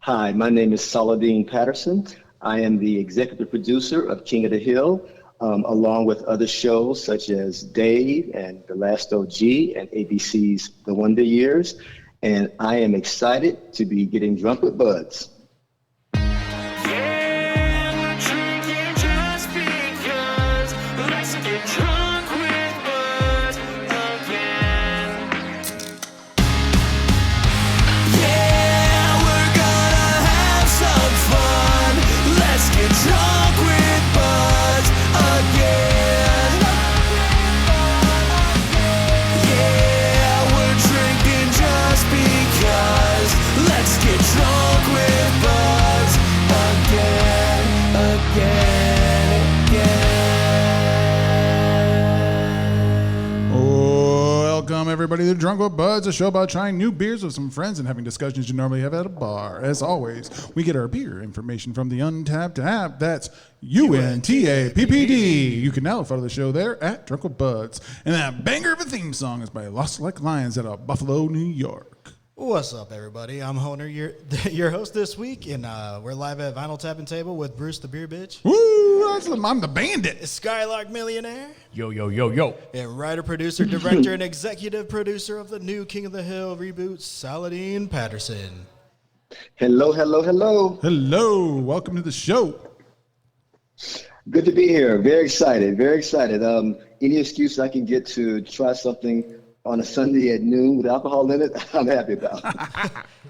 Hi, my name is Saladin Patterson. I am the executive producer of King of the Hill, along with other shows such as Dave and The Last OG and ABC's The Wonder Years. And I am excited to be getting drunk with buds. Everybody to Drunk with Buds, a show about trying new beers with some friends and having discussions you normally have at a bar. As always, we get our beer information from the Untapped app. That's UNTAPPD. You can now follow the show there at Drunk with Buds. And that banger of a theme song is by Lost Like Lions out of Buffalo, New York. What's up, everybody? I'm Honer, your host this week, and we're live at Vinyl Tapping Table with Bruce the Beer Bitch. Woo! I'm the bandit. Skylark Millionaire. Yo, yo, yo, yo. And writer, producer, director, and executive producer of the new King of the Hill reboot, Saladin Patterson. Hello, hello, hello. Hello. Welcome to the show. Good to be here. Very excited, very excited. Any excuse I can get to try something on a Sunday at noon with alcohol in it, I'm happy about.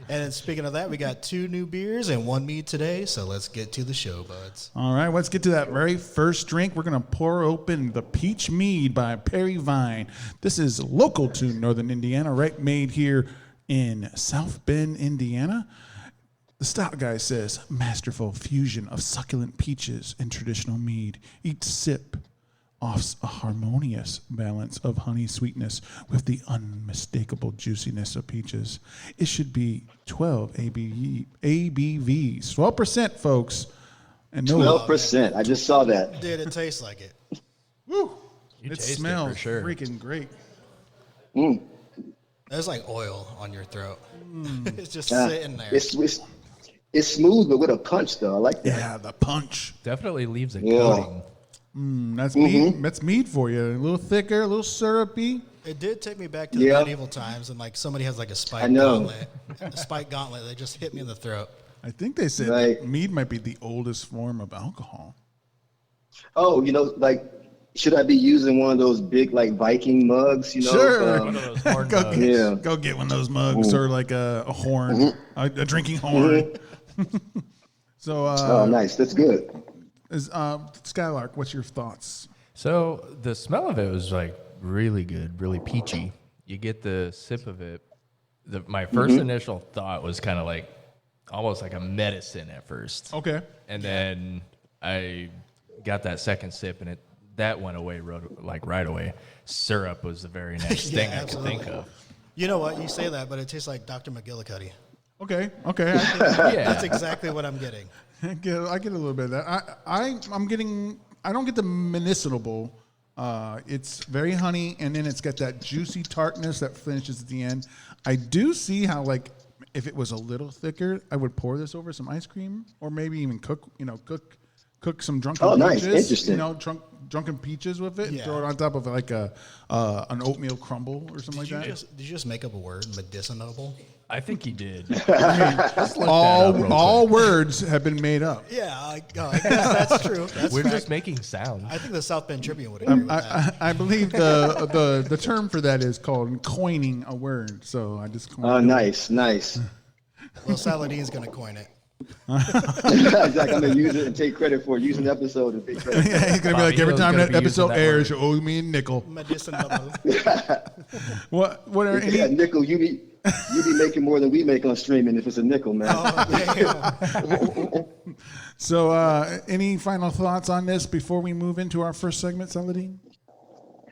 And speaking of that, we got 2 new beers and 1 mead today, so let's get to the show, buds. All right, let's get to that very first drink. We're going to pour open the Peach Mead by Perry Vine. This is local to Northern Indiana, right? Made here in South Bend, Indiana. The stout guy says, masterful fusion of succulent peaches and traditional mead. Each sip offers a harmonious balance of honey sweetness with the unmistakable juiciness of peaches. It should be 12 ABVs, 12%, folks. And no 12%. I just saw that. Dude, it tastes like it. Woo! You It taste smells it for sure. freaking great. There's like oil on your throat. It's just sitting there. It's smooth, but with a punch, though. I like that. Yeah, the punch. Definitely leaves a coating. That's mead. That's mead for you. A little thicker, a little syrupy. It did take me back to the medieval times, and like somebody has like a spike gauntlet. A spike gauntlet that just hit me in the throat. I think they said that mead might be the oldest form of alcohol. Oh, should I be using one of those big, like, Viking mugs? Sure. One of those horn mugs. Go get one of those mugs or like a horn, a drinking horn. So. Oh, nice. That's good. Skylark, what's your thoughts? So the smell of it was like really good, really peachy. You get the sip of it. My first initial thought was kind of like almost like a medicine at first. Okay. And then I got that second sip and that went away right away. Syrup was the very next thing I could think of. You know what? You say that, but it tastes like Dr. McGillicuddy. Okay. That's exactly what I'm getting. I get a little bit of that. I'm getting. I don't get the medicinable. It's very honey, and then it's got that juicy tartness that finishes at the end. I do see how, like, if it was a little thicker, I would pour this over some ice cream, or maybe even cook some drunken peaches. Nice, interesting. Drunken peaches with it. Yeah. Throw it on top of like an oatmeal crumble or something like that. Did you just make up a word, medicinable? I think he did. All words have been made up. Yeah, I guess that's true. We're just making sounds. I think the South Bend Tribune would agree with that. I believe the term for that is called coining a word. So I just coined it. Nice. Well, Saladin's going to coin it. Exactly. I'm going to use it and take credit for it. Use an episode and take credit. Yeah, he's going to be like, every time that episode airs, you owe me a nickel. Medicinable. What are any... Yeah, nickel, you be making more than we make on streaming if it's a nickel, man. So, any final thoughts on this before we move into our first segment, Saladin?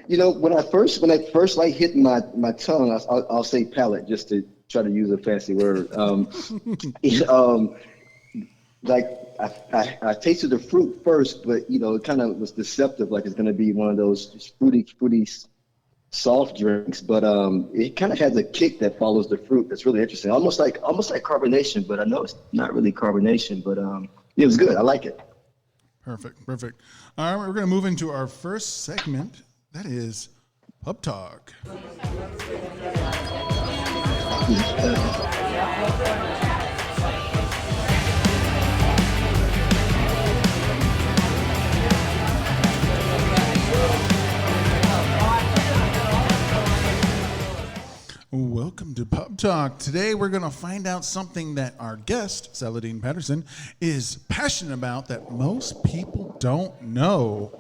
When I first like hit my tongue, I'll say palate just to try to use a fancy word. Like I tasted the fruit first, but it kind of was deceptive. Like it's going to be one of those fruity soft drinks, but it kind of has a kick that follows the fruit. That's really interesting. Almost like carbonation, but I know it's not really carbonation. But it was good. I like it. Perfect. All right, we're going to move into our first segment. That is Pub Talk. Welcome to Pub Talk. Today we're going to find out something that our guest, Saladin Patterson, is passionate about that most people don't know.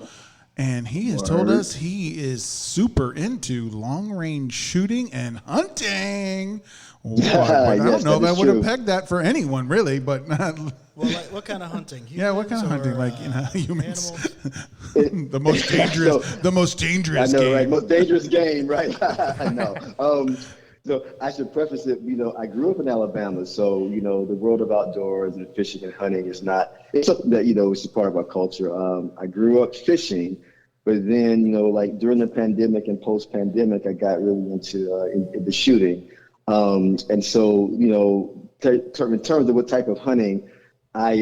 And he has told us he is super into long-range shooting and hunting. I don't know if I would have pegged that for anyone, really, but not. Well, like, what kind of hunting? Yeah, what kind of hunting? Like, humans. Animals? the most dangerous I know, game. right? Most dangerous game, right? I know. So I should preface it, I grew up in Alabama, so, the world of outdoors and fishing and hunting it's something that, is a part of our culture. I grew up fishing, but then, during the pandemic and post-pandemic, I got really into shooting. And so, in terms of what type of hunting, I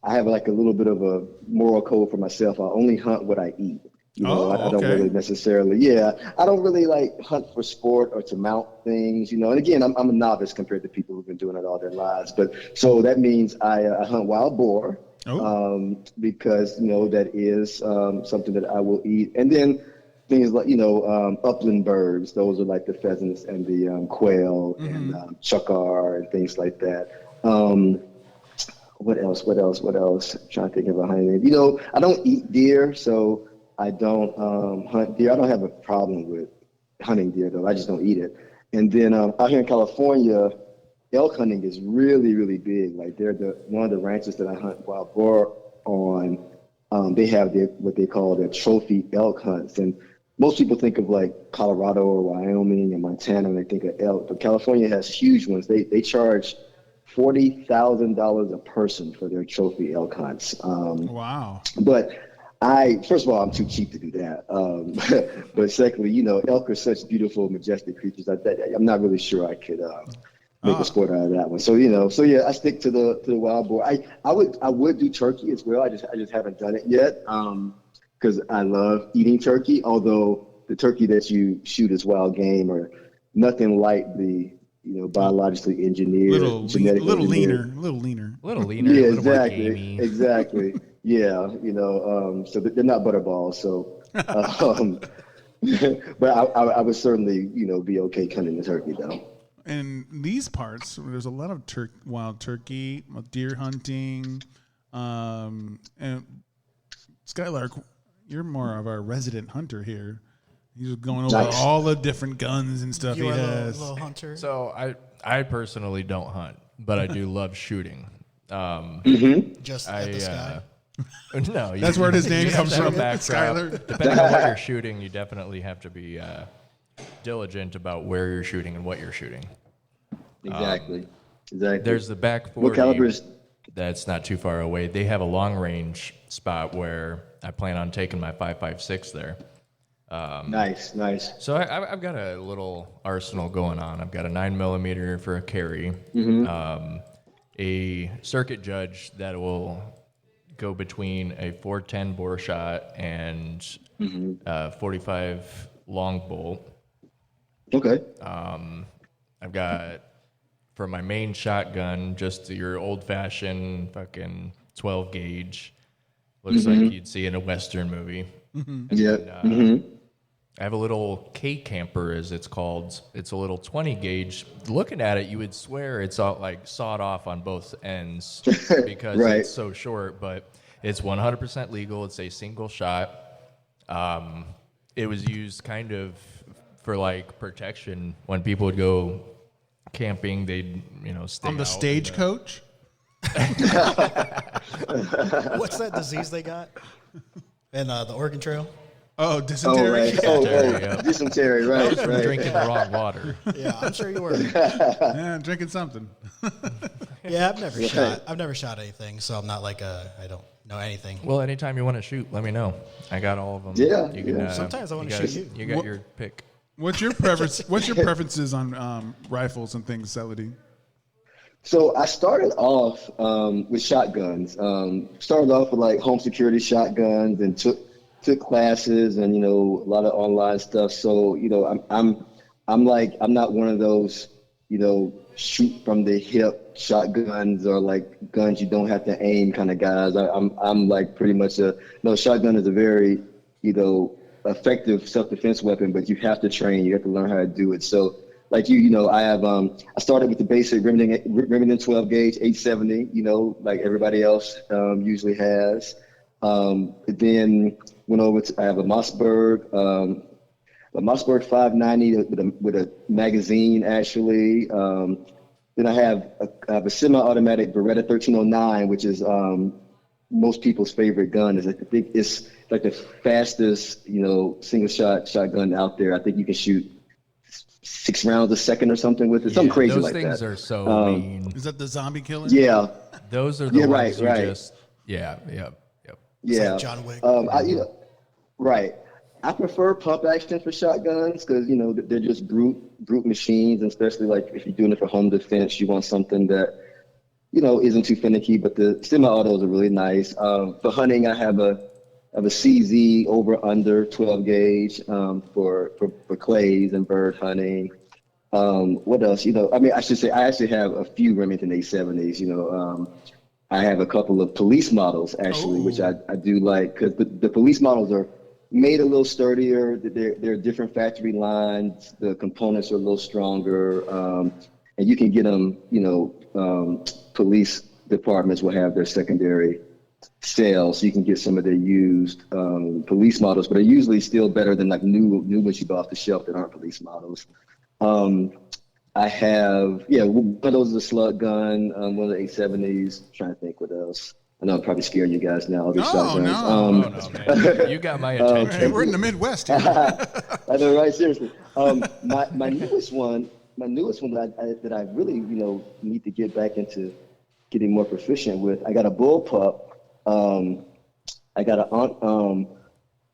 have like a little bit of a moral code for myself. I only hunt what I eat. I don't really necessarily, I don't really like hunt for sport or to mount things, and again, I'm a novice compared to people who've been doing it all their lives. But so that means I hunt wild boar, because, that is something that I will eat. And then things like, upland birds, those are like the pheasants and the quail and chukar and things like that. What else? I'm trying to think of a hunting. I don't eat deer, so I don't hunt deer. I don't have a problem with hunting deer, though. I just don't eat it. And then out here in California, elk hunting is really, really big. Like they're one of the ranches that I hunt wild boar on. They have what they call their trophy elk hunts. And most people think of like Colorado or Wyoming and Montana when they think of elk, but California has huge ones. They charge $40,000 a person for their trophy elk hunts. Wow. But first of all, I'm too cheap to do that. But secondly, elk are such beautiful, majestic creatures. I'm not really sure I could make a sport out of that one. So, I stick to the wild boar. I would do turkey as well. I just haven't done it yet because I love eating turkey. Although the turkey that you shoot as wild game are nothing like the biologically engineered, little leaner. Yeah, exactly. Yeah, so they're not butterballs. So, but I would certainly, be okay cutting the turkey though. In these parts, there's a lot of wild turkey, deer hunting, and Skylark, you're more of our resident hunter here. He's going over all the different guns and stuff he has. Little hunter. So I personally don't hunt, but I do love shooting. Just at the sky. No, that's where his name comes from. Skylar. Depending on what you're shooting, you definitely have to be diligent about where you're shooting and what you're shooting. Exactly. There's the back 40. What caliber is? That's not too far away. They have a long range spot where I plan on taking my 5.56 there. Nice. So I've got a little arsenal going on. I've got a 9mm for a carry, a circuit judge that will go between a 410 bore shot and 45 long bolt. Okay. I've got for my main shotgun just your old fashioned fucking 12 gauge. Looks like you'd see in a Western movie. Yeah. I have a little K camper, as it's called. It's a little 20 gauge. Looking at it, you would swear it's all like sawed off on both ends because it's so short, but it's 100% legal. It's a single shot. It was used kind of for like protection when people would go camping. They'd stay on the stagecoach. What's that disease they got? And the Oregon Trail. Oh, dysentery. Dysentery, right. Drinking the wrong water. Yeah, I'm sure you were. Yeah, drinking something. Yeah, I've never shot anything, so I'm not like I don't know anything. Well, anytime you want to shoot, let me know. I got all of them. Yeah, You can, Sometimes I want to shoot you. You got your pick. What's your preference? What's your preferences on rifles and things, Saladin? So I started off with shotguns. Started off with like home security shotguns, and took classes, and a lot of online stuff. So I'm not one of those shoot from the hip shotguns or like guns you don't have to aim kind of guys. I'm like pretty much shotgun is a very effective self-defense weapon, but you have to train. You have to learn how to do it. So like I have I started with the basic Remington 12 gauge 870, like everybody else usually has. Then went over to I have a Mossberg 590 with a magazine actually. Then I have a semi-automatic Beretta 1309, which is most people's favorite gun. I think it's like the fastest single shotgun out there. I think you can shoot 6 rounds a second or something with it. Something crazy like that. Those things are so mean. Is that the zombie killer? Yeah. Those are the ones right. just. Yeah. Yeah. Like John Wick. Right. I prefer pump action for shotguns because they're just brute machines, and especially like if you're doing it for home defense, you want something that isn't too finicky. But the semi-autos are really nice. For hunting, I have a CZ over under 12 gauge for clays and bird hunting. What else? I should say I actually have a few Remington 870s. I have a couple of police models actually, which I do like because the police models are made a little sturdier. They're different factory lines. The components are a little stronger, and you can get them. Police departments will have their secondary sales, so you can get some of their used police models, but they're usually still better than like new ones you buy off the shelf that aren't police models. I have one of those is a slug gun, one of the 870s. Trying to think what else. I know I'm probably scaring you guys now. All these shotguns. No, man. You got my attention. Hey, we're in the Midwest here. I know, right? Seriously. My newest one that I really need to get back into getting more proficient with. I got a bullpup. I got an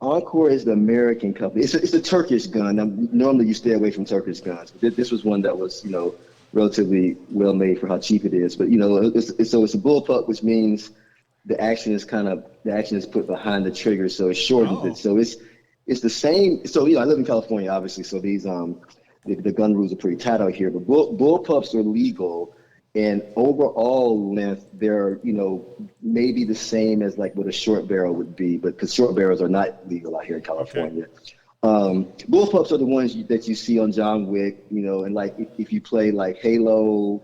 Encore is the American company. It's a Turkish gun. Normally you stay away from Turkish guns. This was one that was relatively well made for how cheap it is. But it's a bullpup, which means the action is put behind the trigger, so it shortens it. So it's the same. So I live in California, obviously. So these the gun rules are pretty tight out here. But bullpups are legal, and overall length they're maybe the same as like what a short barrel would be, but because short barrels are not legal out here in California. Okay. Bullpups are the ones that you see on John Wick, and like if you play like Halo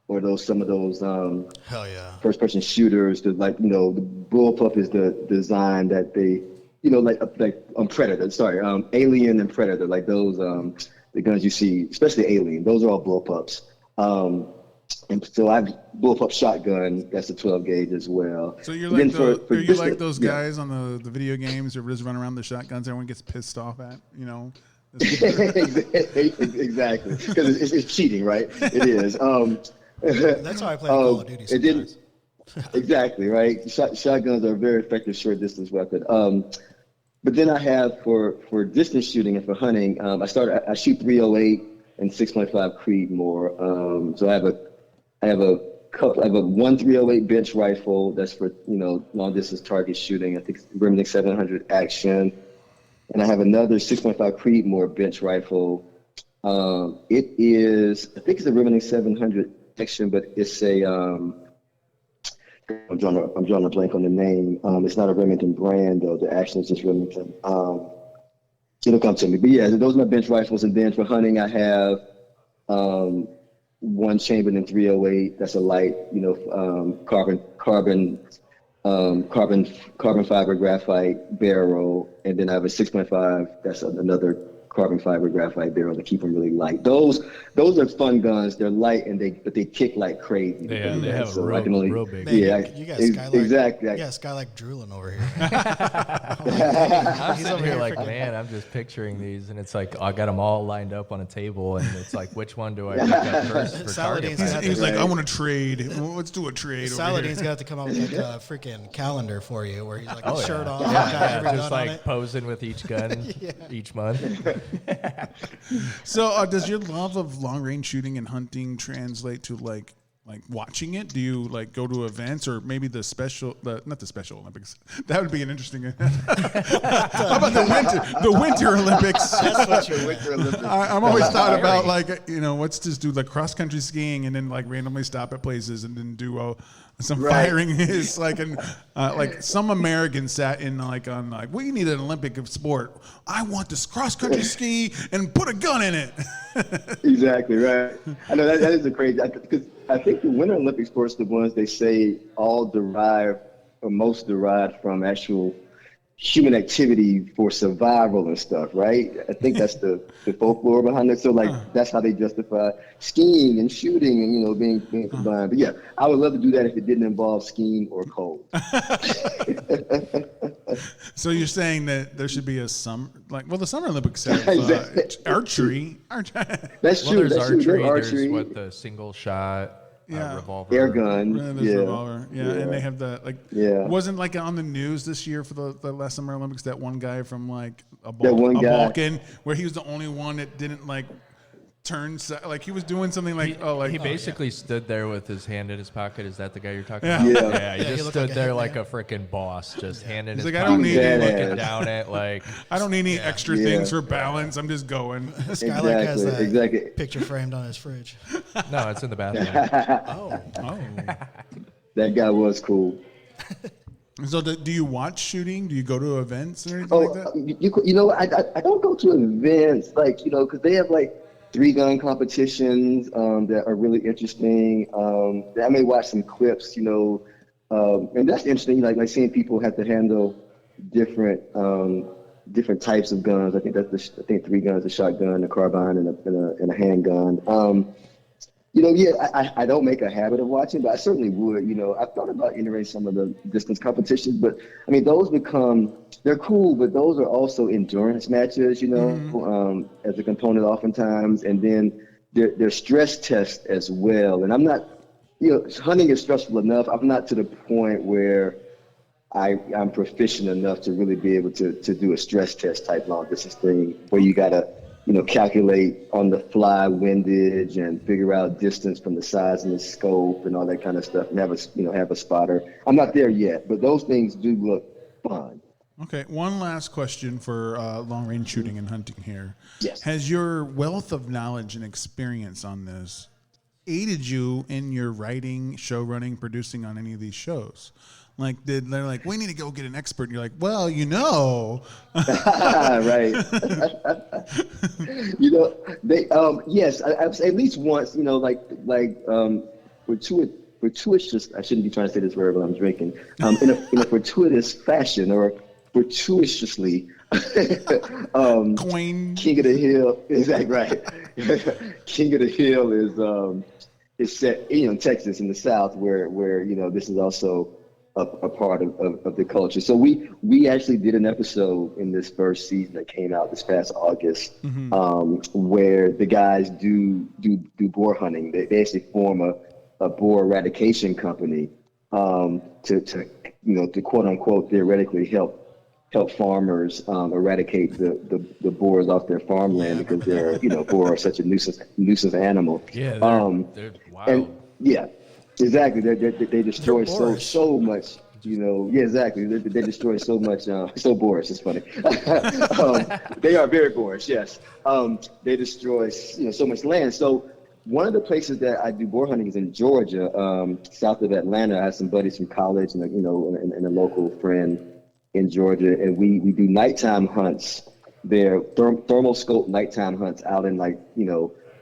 or some of those Hell yeah. first person shooters, the bullpup is the design that they like on Predator. Sorry, Alien and Predator, like those the guns you see, especially Alien. Those are all bullpups. And so I have bullpup shotgun. That's a 12 gauge as well. So you're like you like those guys on the video games who just run around the shotguns everyone gets pissed off at, Exactly, because it's cheating, right? It is. That's how I play Call of Duty sometimes. Exactly, right? Shotguns are a very effective short distance weapon. But then I have for distance shooting and for hunting, I shoot 308 and 6.5 Creedmoor. So I have a 1 308 bench rifle that's for long distance target shooting. I think it's Remington 700 action, and I have another 6.5 Creedmoor bench rifle. I think it's a Remington 700 action, but it's a I'm drawing a blank on the name. It's not a Remington brand though. The action is just Remington. It'll come to me. But yeah, those are my bench rifles. And then for hunting, I have one Chamberlain 308. That's a light, carbon fiber graphite barrel. And then I have a 6.5. That's another carbon fiber graphite barrel to keep them really light. Those are fun guns. They're light but they kick like crazy. They have so real big. Man, you got Skylark, exactly. You got Skylark drooling over here. I'm sitting here like, man, I'm just picturing these, and it's like I got them all lined up on a table, and it's like, which one do I pick up first for target practice? He's like, I want to trade. Well, let's do a trade. Saladin's got to come up with like a freaking calendar for you, where he's like shirt on, just like posing with each gun each month. So, does your love of long range shooting and hunting translate to like watching it? Do you like go to events or maybe not the Special Olympics? That would be an interesting. How about the Winter Olympics? That's what you Winter Olympics. I'm always thought about like, let's just do like cross country skiing and then like randomly stop at places and then do some firing is like like some American sat in like on like, we need an Olympic sport. I want this cross country ski and put a gun in it. Exactly right. I know that is a crazy, because I think the Winter Olympic sports are the ones they say all derived or most derived from actual human activity for survival and stuff, right? I think that's the folklore behind it. So like that's how they justify skiing and shooting and being combined. But yeah, I would love to do that if it didn't involve skiing or cold. So you're saying that there should be a the Summer Olympics have archery. That's true. There's That's archery. True. Archery. There's the single shot. Revolver. Air gun. Revolver. And they have wasn't like on the news this year for the last Summer Olympics that one guy from like a Balkan where he was the only one that didn't like turn like he was doing something like he basically stood there with his hand in his pocket. Is that the guy you're talking about? Yeah, he just stood there like a freaking boss, just handing his pocket, looking down at like I don't need any extra things for balance. I'm just going. Skylark has that picture framed on his fridge. No, it's in the bathroom. That guy was cool. So do you watch shooting? Do you go to events or anything like that? I don't go to events because they have like 3-gun competitions that are really interesting. I may watch some clips, and that's interesting. Like seeing people have to handle different types of guns. I think 3 guns: a shotgun, a carbine, and a handgun. I don't make a habit of watching, but I certainly would. I've thought about entering some of the distance competitions, but I mean, they're cool, but those are also endurance matches, as a component oftentimes. And then they're stress tests as well. And I'm not, hunting is stressful enough. I'm not to the point where I'm proficient enough to really be able to do a stress test type long distance thing where you got to, calculate on the fly windage and figure out distance from the size and the scope and all that kind of stuff and have a spotter. I'm not there yet, but those things do look fun. Okay, one last question for long-range shooting and hunting here. Yes. Has your wealth of knowledge and experience on this aided you in your writing, show running, producing on any of these shows? Like, they're like, we need to go get an expert. And you're like, well, right. They, yes, at least once, fortuitous, I shouldn't be trying to say this word while I'm drinking, in a fortuitous fashion or fortuitously, Coin. King of the Hill, exactly right. King of the Hill is set, in Texas in the South where this is also a part of the culture. So we actually did an episode in this first season that came out this past August, where the guys do boar hunting. They actually form a boar eradication company to quote unquote theoretically help farmers eradicate the boars off their farmland because they're boar are such a nuisance animal. Yeah, they're wild. And, yeah. Exactly. They destroy so much, Yeah, exactly. They destroy so much. So boorish. It's funny. They are very boorish. Yes. They destroy so much land. So one of the places that I do boar hunting is in Georgia, south of Atlanta. I have some buddies from college and and a local friend in Georgia, and we do nighttime hunts. They're thermal scope nighttime hunts out in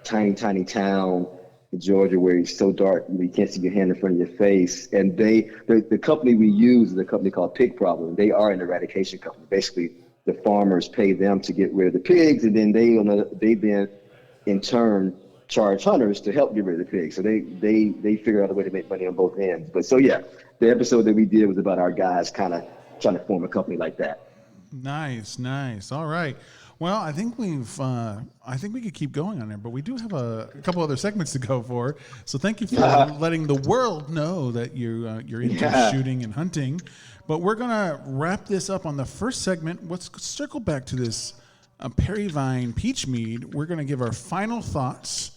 tiny town in Georgia where it's so dark you can't see your hand in front of your face. And the company we use is a company called Pig Problem. They are an eradication company. Basically, the farmers pay them to get rid of the pigs, and then they then in turn charge hunters to help get rid of the pigs. So they figure out a way to make money on both ends. But so yeah, the episode that we did was about our guys kind of trying to form a company like that. Nice. All right. Well, I think we could keep going on there, but we do have a couple other segments to go for. So thank you for letting the world know that you're into shooting and hunting. But we're gonna wrap this up on the first segment. Let's circle back to this Perry Vine peach mead. We're gonna give our final thoughts,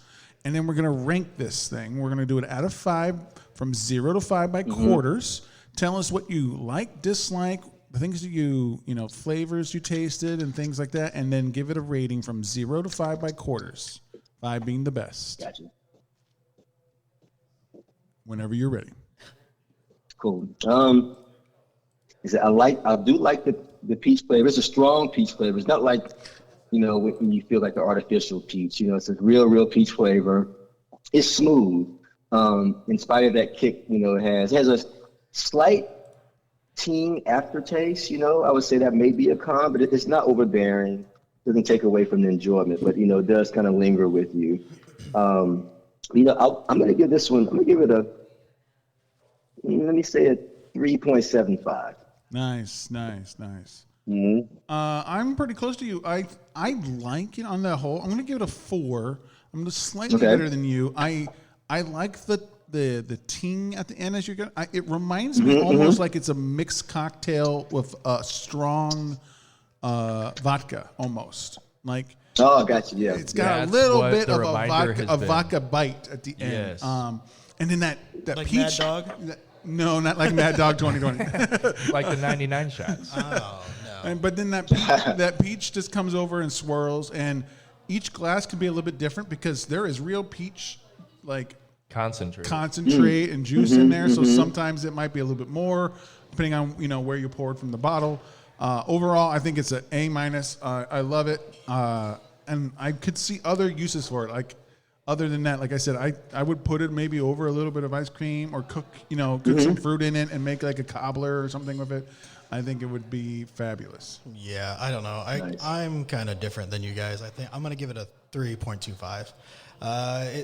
and then we're gonna rank this thing. We're gonna do it out of 5, from 0 to 5 by quarters. Tell us what you like, dislike, the things that flavors you tasted and things like that, and then give it a rating from 0 to 5 by quarters, 5 being the best. Gotcha. Whenever you're ready. Cool. I do like the peach flavor. It's a strong peach flavor. It's not like, when you feel like the artificial peach. It's a real peach flavor. It's smooth. In spite of that kick, it has a slight teen aftertaste. I would say that may be a con, but it's not overbearing. Doesn't take away from the enjoyment, but it does kind of linger with you. I'm gonna give this one. I'm gonna give it a. Let me say a 3.75. Nice. Mm-hmm. I'm pretty close to you. I like it on the whole. I'm gonna give it a 4. I'm just slightly better than you. I like the ting at the end as you go. It reminds me almost like it's a mixed cocktail with a strong vodka, almost like. Oh, I got you. Yeah, it's got a little bit of a vodka bite at the end. Yes. And then that like peach. Mad Dog? No, not like Mad Dog 2020. Like the 99 shots. Oh no! But then that peach just comes over and swirls, and each glass can be a little bit different because there is real peach like concentrate and juice in there. So sometimes it might be a little bit more, depending on where you poured from the bottle. Overall, I think it's an A-. I love it, and I could see other uses for it. Like other than that, like I said, I would put it maybe over a little bit of ice cream or cook some fruit in it and make like a cobbler or something with it. I think it would be fabulous. Yeah, I don't know. Nice. I'm kind of different than you guys. I think I'm going to give it a 3.25.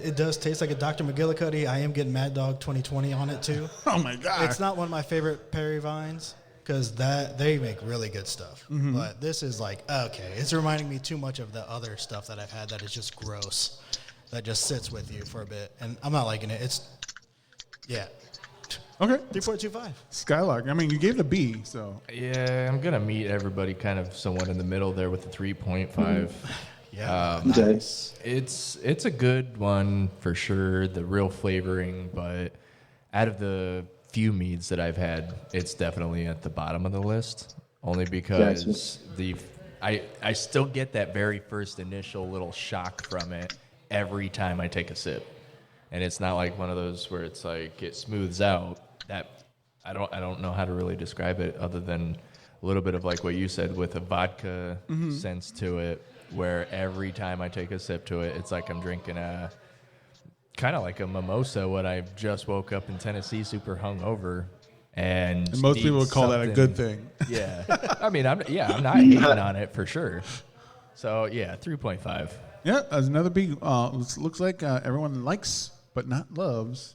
It does taste like a Dr. McGillicuddy. I am getting Mad Dog 2020 on it too. Oh my God. It's not one of my favorite Perry Vines because they make really good stuff. But this is like, okay, it's reminding me too much of the other stuff that I've had that is just gross. That just sits with you for a bit. And I'm not liking it. Okay. 3.25. Skylark. I mean, you gave it a B, so. Yeah, I'm going to meet everybody kind of somewhat in the middle there with the 3.5. Yeah. Nice. It's a good one for sure, the real flavoring, but out of the few meads that I've had, it's definitely at the bottom of the list, only because I still get that very first initial little shock from it every time I take a sip. And it's not like one of those where it's like it smooths out. That I don't know how to really describe it other than a little bit of like what you said with a vodka sense to it, where every time I take a sip to it, it's like I'm drinking a kind of like a mimosa when I just woke up in Tennessee super hungover. And most people would call that a good thing. Yeah. I mean, I'm not hating on it for sure. So, yeah, 3.5. Yeah, as another B. Looks like everyone likes but not loves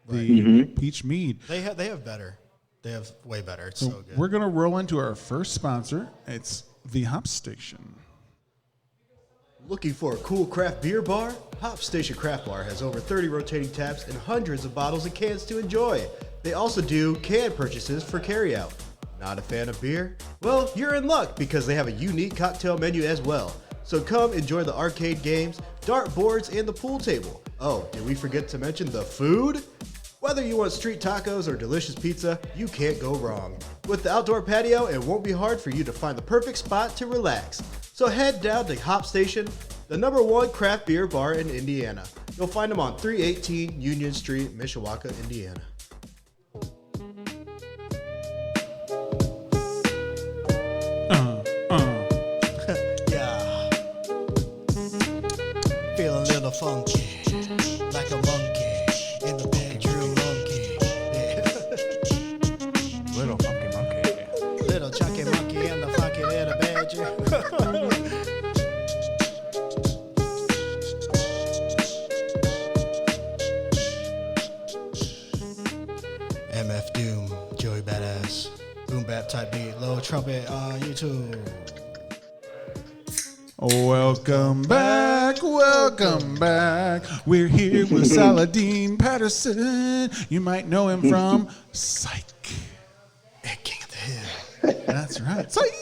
the peach mead. They have better. They have way better. It's so good. We're going to roll into our first sponsor. It's the Hop Station. Looking for a cool craft beer bar? Hop Station Craft Bar has over 30 rotating taps and hundreds of bottles and cans to enjoy. They also do can purchases for carryout. Not a fan of beer? Well, you're in luck because they have a unique cocktail menu as well. So come enjoy the arcade games, dart boards, and the pool table. Oh, did we forget to mention the food? Whether you want street tacos or delicious pizza, you can't go wrong. With the outdoor patio, it won't be hard for you to find the perfect spot to relax. So head down to Hop Station, the #1 craft beer bar in Indiana. You'll find them on 318 Union Street, Mishawaka, Indiana. Yeah. Feel a little funky, like a monkey in the bedroom monkey. Yeah. Little funky monkey. Little chunky monkey in the funky little bedroom. MF Doom, Joey Badass, Boom Bap Type Beat, Low Trumpet on YouTube. Welcome back, welcome back. We're here with Saladin Patterson. You might know him from Psych. And King of the Hill. That's right. Psych.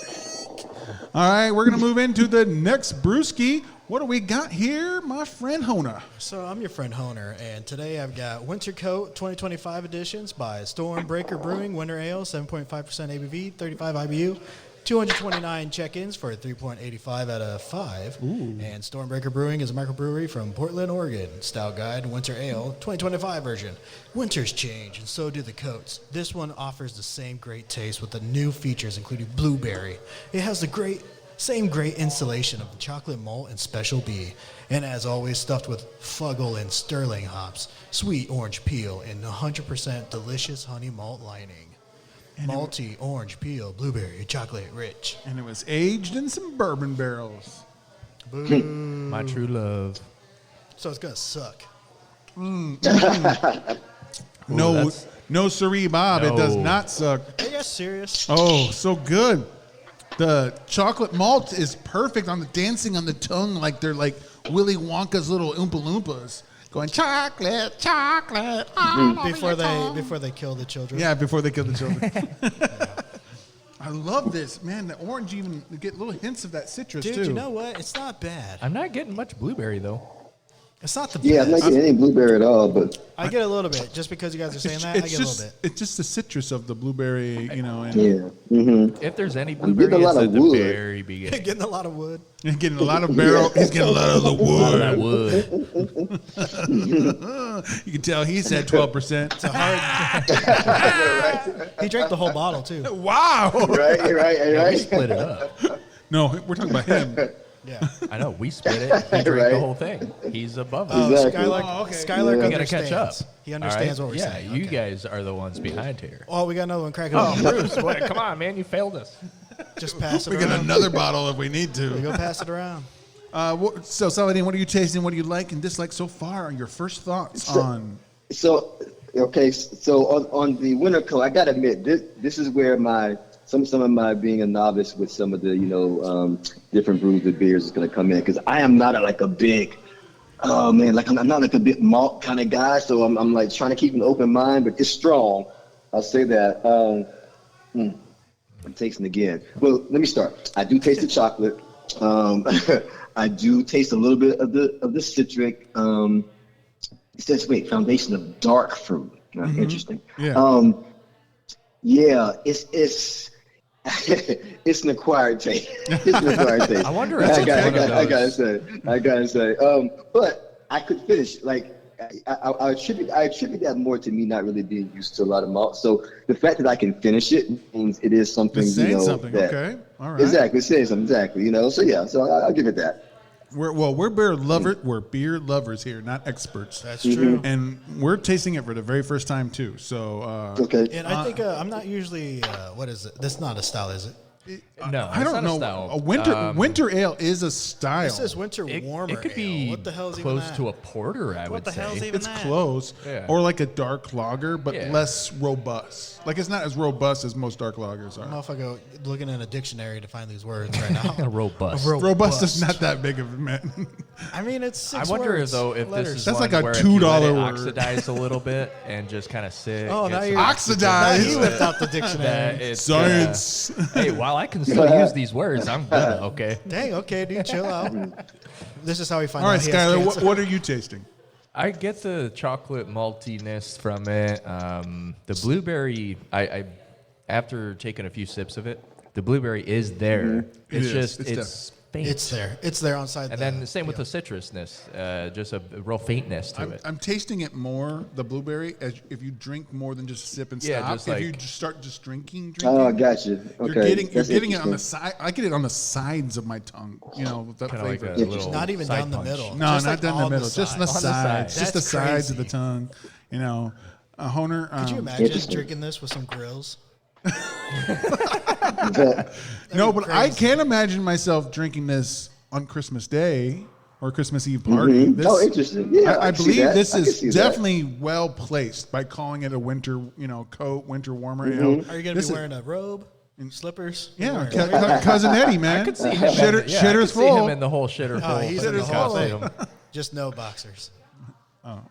All right, we're going to move into the next brewski. What do we got here, my friend Hona? So I'm your friend Honer, and today I've got Winter Coat 2025 editions by Stormbreaker Brewing Winter Ale, 7.5% ABV, 35 IBU, 229 check-ins for a 3.85 out of 5. Ooh. And Stormbreaker Brewing is a microbrewery from Portland, Oregon. Style Guide Winter Ale 2025 version. Winters change, and so do the coats. This one offers the same great taste with the new features, including blueberry. It has the same great insulation of the chocolate malt and special bee. And as always, stuffed with Fuggle and Sterling hops, sweet orange peel, and 100% delicious honey malt lining. And malty, orange peel, blueberry, chocolate rich. And it was aged in some bourbon barrels. Boom. My true love. So it's going to suck. No siree, Bob. No. It does not suck. Are you guys serious? Oh, so good. The chocolate malt is perfect on the dancing on the tongue, like they're like Willy Wonka's little Oompa Loompas going chocolate, chocolate. Before they kill the children. Yeah, before they kill the children. I love this, man. The orange even you get little hints of that citrus Dude, too. you know what? It's not bad. I'm not getting much blueberry though. It's not the best. Yeah, I'm not getting any blueberry at all, but I get a little bit. Just because you guys are saying that, I get a little bit. It's just the citrus of the blueberry, you know. And yeah. Mm-hmm. If there's any getting blueberry, a it's lot at of the wood. very beginning. Getting a lot of wood. He's getting a lot of barrel. He's getting a lot of the wood. That wood. You can tell he's at 12%. It's a hard. He drank the whole bottle too. Wow. Right. We split it up. No, we're talking about him. Yeah. I know. We split it. He drank the whole thing. He's above us. Exactly. Skylark Yeah. We gotta catch up. understands. He understands All what we're yeah, saying. you Okay. guys are the ones behind here. Oh, we got another one. Crack it Oh, open. Bruce, what? Come on, man. You failed us. Just pass it We around. got another bottle if we need We to. go pass it around. So, Saladin, what are you tasting? What do you like and dislike so far? Your first thoughts on... So on the winter coat, I gotta admit this is where some of my being a novice with some of the different brews of beers is gonna come in, because I am not a big I'm not like a big malt kind of guy, so I'm like trying to keep an open mind, but it's strong. I'll say that. I'm tasting again. Well, let me start. I do taste the chocolate. I do taste a little bit of the citric. It says, foundation of dark fruit. Interesting. Yeah. It's it's an acquired taste. It's an acquired taste. I wonder if it's one of those. I gotta say. But I could finish. Like I attribute that more to me not really being used to a lot of malt. So the fact that I can finish it means it is something. It's saying something. Okay. All right. Exactly. It's saying something. Exactly. So yeah. So I'll give it that. We're beer lovers. We're beer lovers here, not experts. That's true. And we're tasting it for the very first time too. So Okay. And I think I'm not usually. What is it? That's not a style, is it? No, I don't know. A winter ale is a style. This is winter warmer. It could ale. be What the hell is even close that? to a porter, I would the hell's say. even It's that? close, Yeah. or like a dark lager, but Yeah. less robust. Like it's not as robust as most dark lagers I don't know are. if I go looking in a dictionary to find these words right now. Robust. Robust is not that big of a man. I mean, it's six I wonder words, though if letters. this is That's one like a where if you let $2 it word. oxidize a little bit and just kind of sit. Oh, get now some you're Oxidize. Now you whipped out the that dictionary. it's Science. hey, while I can still use these words, I'm good. Okay. Dang, okay, dude, chill out. This is how we find All right, out he has Skylar, cancer. what are you tasting? I get the chocolate maltiness from it. The blueberry, I after taking a few sips of it, the blueberry is there. It's is. just It's it's faint. It's there. It's there on side. And then the same with the citrusness, just a real faintness to it. I'm tasting it more, the blueberry, as if you drink more than just sip and stop. Yeah, just if you like- just start just drinking. Oh, I got you. Okay. You're getting That's it on the interesting. side. I get it on the sides of my tongue. With that Kind of like flavor. a little not even side down the punch. middle. No, Just not like down the on middle. Just on the On the sides. side. Just the That's sides of the crazy. tongue. Honer. Could you imagine Interesting. drinking this with some grills? No, but I can't imagine myself drinking this on Christmas Day or Christmas Eve party. Mm-hmm. This, interesting. Yeah, I believe this is that. definitely well placed by calling it a winter, coat, winter warmer. Mm-hmm. Are you going to be wearing a robe and slippers? Yeah, cousin Eddie, man. I could see him. Shitter's see full. him in the whole shitter full. He's in the whole costume. Just no boxers.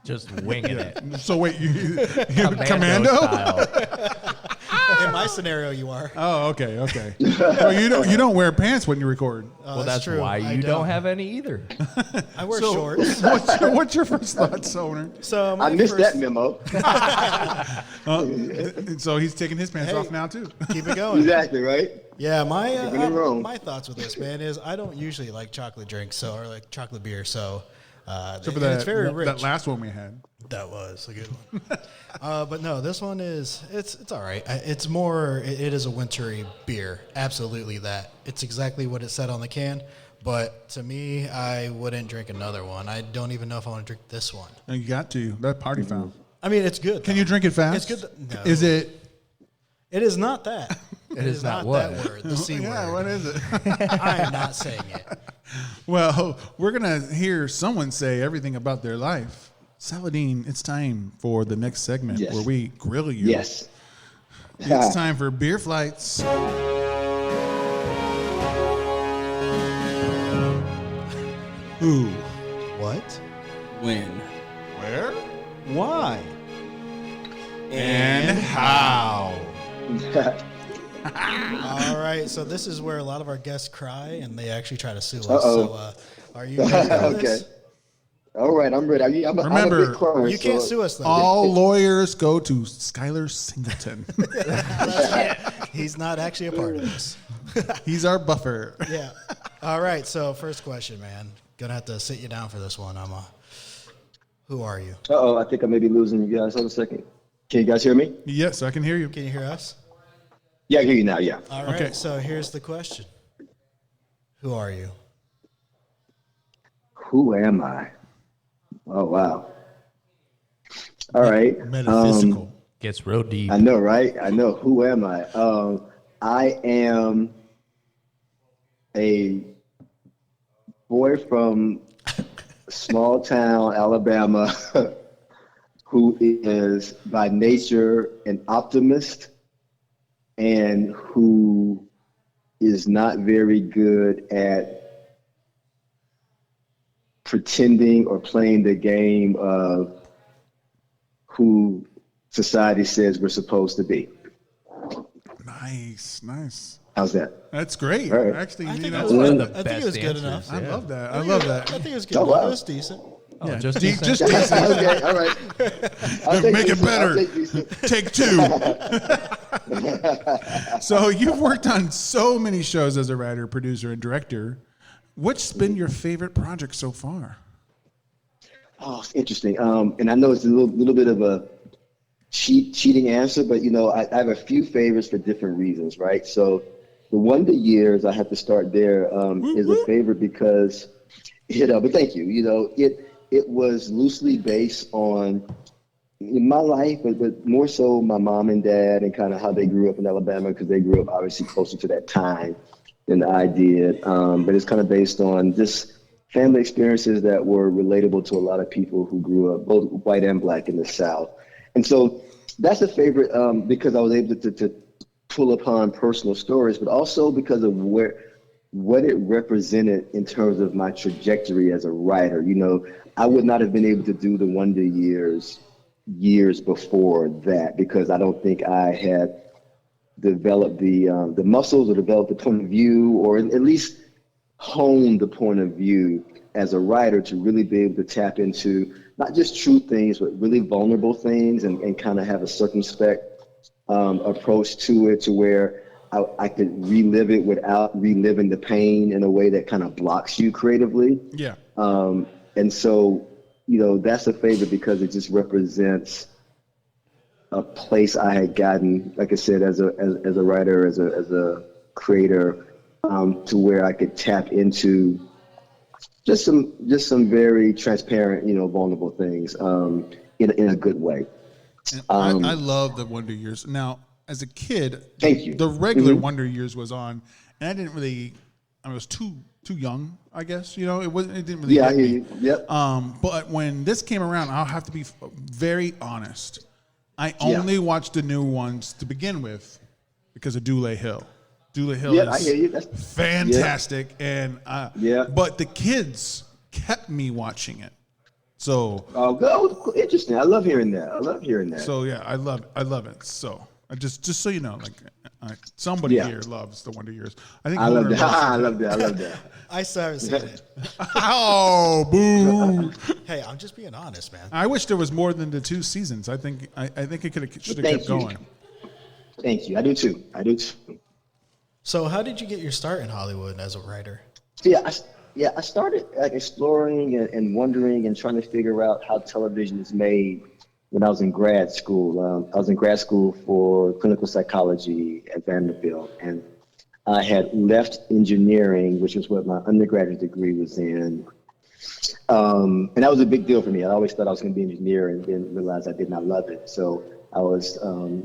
Just winging it. So wait, you Commando style. In my scenario, you are. Oh, okay. Well, you don't wear pants when you record. Well, that's true. why I you don't have any either. I wear shorts. What's your first thoughts, owner? So I missed that memo. So he's taking his pants off now too. Keep it going. Exactly, right? Yeah, my thoughts with this, man, is I don't usually like chocolate drinks or like chocolate beer, so So for it's very rich. that last one we had. That was a good one. But no, this one it's all right. It's more, it is a wintry beer. Absolutely that. It's exactly what it said on the can. But to me, I wouldn't drink another one. I don't even know if I want to drink this one. You got to. That party foul. I mean, it's good. Can you drink it fast? It's good. No. Is it? It is not that. It is not what? that word. The C word. Yeah, what is it? I am not saying it. Well, we're going to hear someone say everything about their life. Saladin, it's time for the next segment where we grill you. Yes. It's time for beer flights. Who? What? When? Where? Why? And how? All right, so this is where a lot of our guests cry and they actually try to sue us. Uh-oh. So, are you ready for Okay. this? All right, I'm ready. I'm Remember, a big crier, You can't sue us though. All lawyers go to Skylar Singleton. He's not actually a part of this. He's our buffer. Yeah. All right, so first question, man. Gonna have to sit you down for this one. Who are you? Uh-oh, I think I may be losing you guys. Hold a second. Can you guys hear me? Yes, I can hear you. Can you hear us? Yeah, I hear you now, yeah. All right, Okay. so here's the question. Who are you? Who am I? Oh, wow. All right. Metaphysical. Gets real deep. I know, right? I know. Who am I? I am a boy from small town Alabama who is by nature an optimist and who is not very good at pretending or playing the game of who society says we're supposed to be. Nice. How's that? That's great. All right. Actually, I think, That's it was, one of the I think best it was good answers. enough. I love that. I think it was good. Oh, wow. It was decent. Oh, Yeah, just just decent. decent. Okay, all right. I'll take Make it decent. I'll better. take decent. Take two. So you've worked on so many shows as a writer, producer, and director. What's been your favorite project so far? Oh, it's interesting. And I know it's a little bit of a cheating answer, but I have a few favorites for different reasons, right? So the Wonder Years, I have to start there, is a favorite because, but thank you. It was loosely based on in my life, but more so my mom and dad and kind of how they grew up in Alabama, because they grew up obviously closer to that time than I did. But it's kind of based on just family experiences that were relatable to a lot of people who grew up, both white and black, in the South. And so that's a favorite because I was able to pull upon personal stories, but also because of what it represented in terms of my trajectory as a writer. I would not have been able to do the Wonder Years before that, because I don't think I had developed the muscles or developed the point of view, or at least honed the point of view as a writer to really be able to tap into not just true things, but really vulnerable things, and kind of have a circumspect approach to it, to where I could relive it without reliving the pain in a way that kind of blocks you creatively. Yeah. And so, that's a favorite because it just represents a place I had gotten, like I said, as a writer, as a creator, to where I could tap into just some very transparent, vulnerable things in a good way. And I love the Wonder Years. Now, as a kid, Thank you. the regular Wonder Years was on, and I didn't really I was too young, I guess. You know, it didn't really. Yeah, hit I hear me. you. Yep. But when this came around, I'll have to be very honest. I only watched the new ones to begin with because of Dule Hill. Dule Hill I is hear you. That's fantastic, and but the kids kept me watching it. So interesting. I love hearing that. So yeah, I love it. So just so you know, like somebody here loves the Wonder Years. I think I love that. I love that. I still haven't seen it. Oh, boo! Hey, I'm just being honest, man. I wish there was more than the 2 seasons. I think it should have kept going. Thank you. I do too. So, how did you get your start in Hollywood as a writer? I started exploring and wondering and trying to figure out how television is made when I was in grad school. I was in grad school for clinical psychology at Vanderbilt, and I had left engineering, which was what my undergraduate degree was in. And that was a big deal for me. I always thought I was going to be an engineer and then realized I did not love it. So I was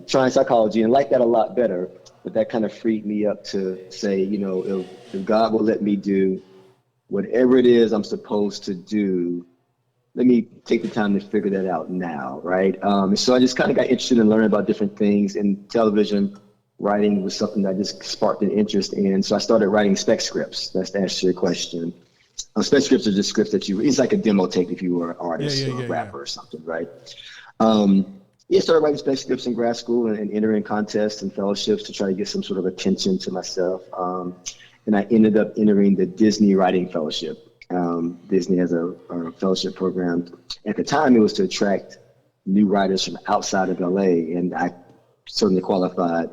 trying psychology and liked that a lot better, but that kind of freed me up to say, if God will let me do whatever it is I'm supposed to do, let me take the time to figure that out now, right? So I just kind of got interested in learning about different things, and television writing was something that just sparked an interest in. So I started writing spec scripts. That's to answer your question. Spec scripts are just scripts that it's like a demo tape if you were an artist or a rapper or something, right? Started writing spec scripts in grad school and entering contests and fellowships to try to get some sort of attention to myself. And I ended up entering the Disney Writing Fellowship. Disney has a fellowship program. At the time, it was to attract new writers from outside of LA, and I certainly qualified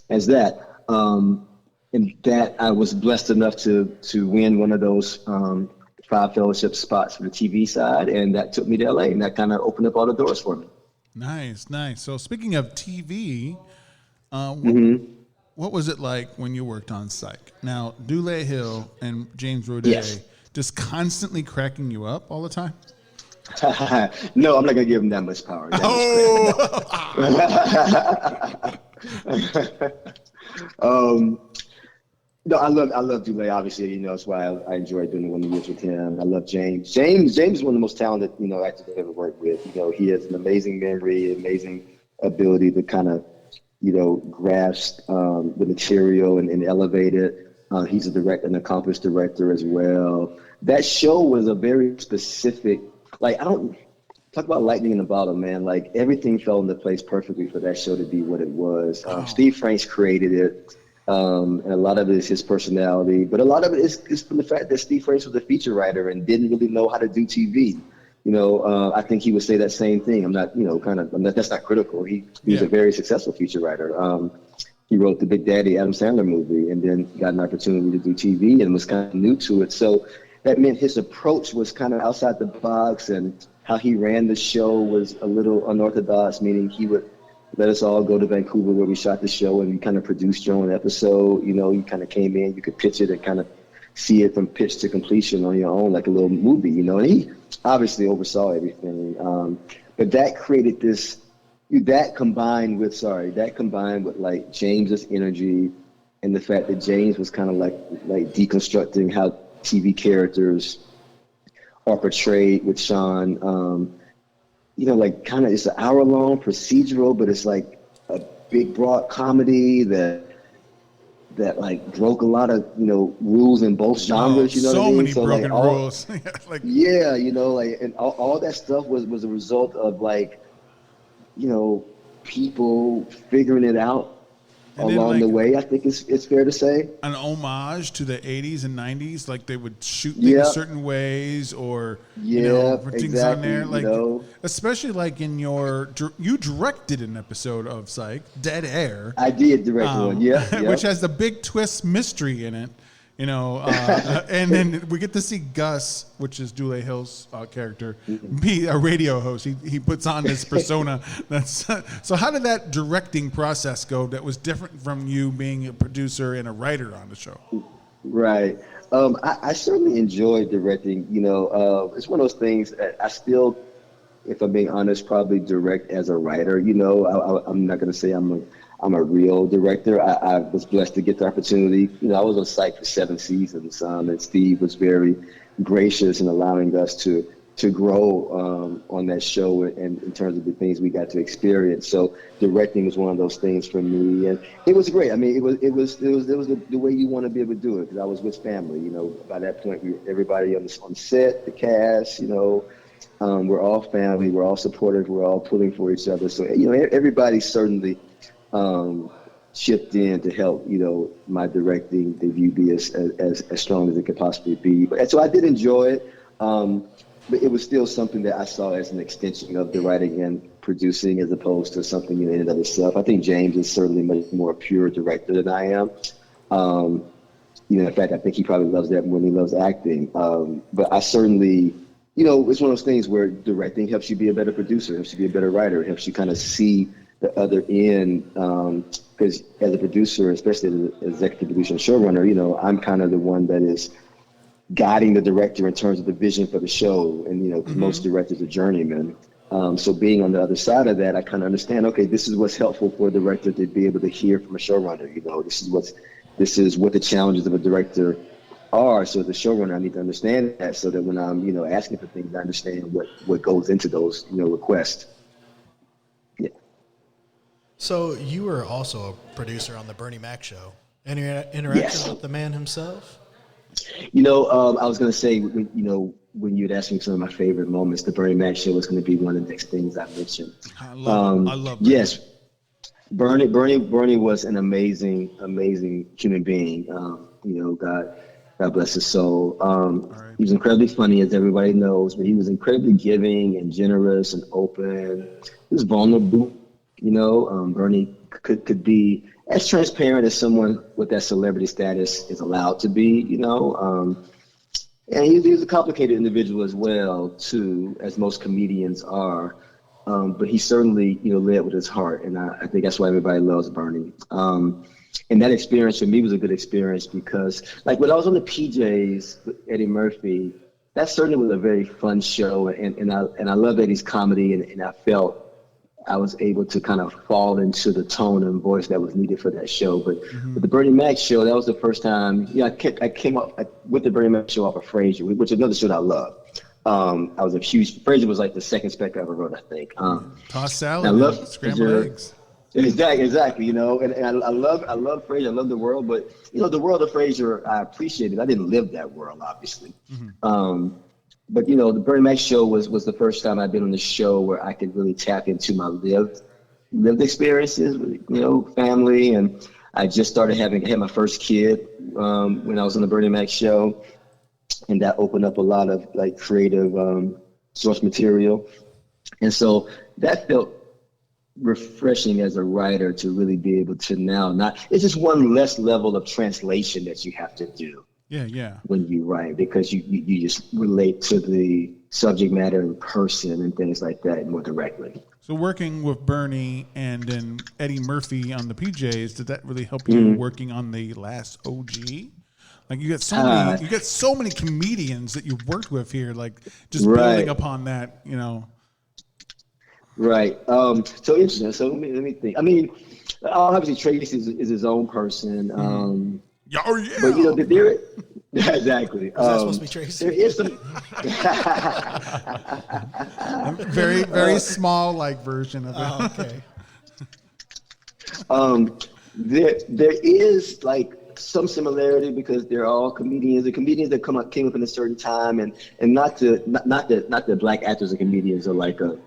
as that. And that I was blessed enough to win one of those 5 fellowship spots for the TV side, and that took me to LA, and that kind of opened up all the doors for me. Nice. So speaking of TV, what was it like when you worked on Psych? Now, Dule Hill and James Roday just constantly cracking you up all the time? No, I'm not going to give him that much power. No, I love Dule. Obviously, that's why I enjoy doing the Wonder Years with him. I love James. James is one of the most talented, actors I've ever worked with. He has an amazing memory, amazing ability to kind of, grasp the material and elevate it. He's an accomplished director as well. That show was a very specific, I don't talk about lightning in a bottle, man. Everything fell into place perfectly for that show to be what it was. Steve Franks created it. And a lot of it is his personality, but a lot of it is from the fact that Steve Franks was a feature writer and didn't really know how to do TV. I think he would say that same thing. I'm not, that's not critical. He's a very successful feature writer. He wrote the Big Daddy Adam Sandler movie and then got an opportunity to do TV and was kind of new to it. So that meant his approach was kind of outside the box, and how he ran the show was a little unorthodox, meaning he would let us all go to Vancouver where we shot the show, and you kind of produced your own episode. You kind of came in, you could pitch it and kind of see it from pitch to completion on your own, like a little movie, and he obviously oversaw everything. But that created that combined with James's energy and the fact that James was kind of like deconstructing how TV characters are portrayed with Sean. It's an hour-long procedural, but it's like a big, broad comedy that broke a lot of, rules in both genres, what I mean? Many broken rules. And all that stuff was a result of people figuring it out along the way, I think it's fair to say. An homage to the 80s and 90s, they would shoot things certain ways, or things on there, especially in you directed an episode of Psych, Dead Air. I did direct one, which has the big twist mystery in it. And then we get to see Gus, which is Dule Hill's character, be a radio host. He puts on this persona. So how did that directing process go that was different from you being a producer and a writer on the show? Right. I certainly enjoyed directing. It's one of those things that I still, if I'm being honest, probably direct as a writer. I'm not going to say I'm I'm a real director. I was blessed to get the opportunity. I was on Psych for 7 seasons, and Steve was very gracious in allowing us to grow on that show, and in terms of the things we got to experience. So directing was one of those things for me, and it was great. I mean, it was the way you want to be able to do it, because I was with family. By that point, everybody on set, the cast. We're all family. We're all supportive. We're all pulling for each other. So everybody certainly chipped in to help my directing debut be as strong as it could possibly be. But so I did enjoy it. But it was still something that I saw as an extension of the writing and producing, as opposed to something in and of itself. I think James is certainly much more pure director than I am. In fact, I think he probably loves that more than he loves acting. But I certainly, it's one of those things where directing helps you be a better producer, helps you be a better writer, helps you kind of see the other end. Because as a producer, especially as an executive producer and showrunner, I'm kind of the one that is guiding the director in terms of the vision for the show. And, most directors are journeymen. So being on the other side of that, I kind of understand, okay, this is what's helpful for a director to be able to hear from a showrunner. This is what the challenges of a director are. So as a showrunner, I need to understand that, so that when I'm, asking for things, I understand what goes into those, requests. Yeah. So you were also a producer on the Bernie Mac show. Any interactions with the man himself? I was going to say, when you'd asked me some of my favorite moments, the Bernie Mac show was going to be one of the next things I mentioned. I love Bernie. Yes. Bernie was an amazing human being. God bless his soul. Right. He was incredibly funny, as everybody knows, but he was incredibly giving and generous and open. He was vulnerable. Bernie could be as transparent as someone with that celebrity status is allowed to be. And he was a complicated individual as well, too, as most comedians are. But he certainly, led with his heart, and I think that's why everybody loves Bernie. And that experience for me was a good experience, because, like, when I was on the PJs with Eddie Murphy, that certainly was a very fun show, and I love Eddie's comedy, and I felt I was able to kind of fall into the tone and voice that was needed for that show. But with the Bernie Mac show, that was the first time. I came up with the Bernie Mac show off of Frasier, which is another show that I love. I was a huge. Frasier was like the second spec I ever wrote, I think. Toss salad, I love scrambled eggs. Exactly, and I love Frasier. I love the world, but the world of Frasier, I appreciated. I didn't live that world, obviously. But the Bernie Mac show was the first time I'd been on the show where I could really tap into my lived experiences with family, and I just had my first kid when I was on the Bernie Mac show, and that opened up a lot of like creative source material, and so that felt refreshing as a writer to really be able to it's just one less level of translation that you have to do. Yeah. When you write, because you just relate to the subject matter in person and things like that more directly. So working with Bernie and then Eddie Murphy on the PJs, did that really help you working on the last OG? Like you got so many comedians that you've worked with here, like just building upon that, Right. So interesting. So let me think. I mean, obviously Tracy is his own person. But there exactly. Is that supposed to be Tracy? There is some very, very small version of it. Okay. There is like some similarity, because they're all comedians. The comedians that came up in a certain time, and not that black actors and comedians are like are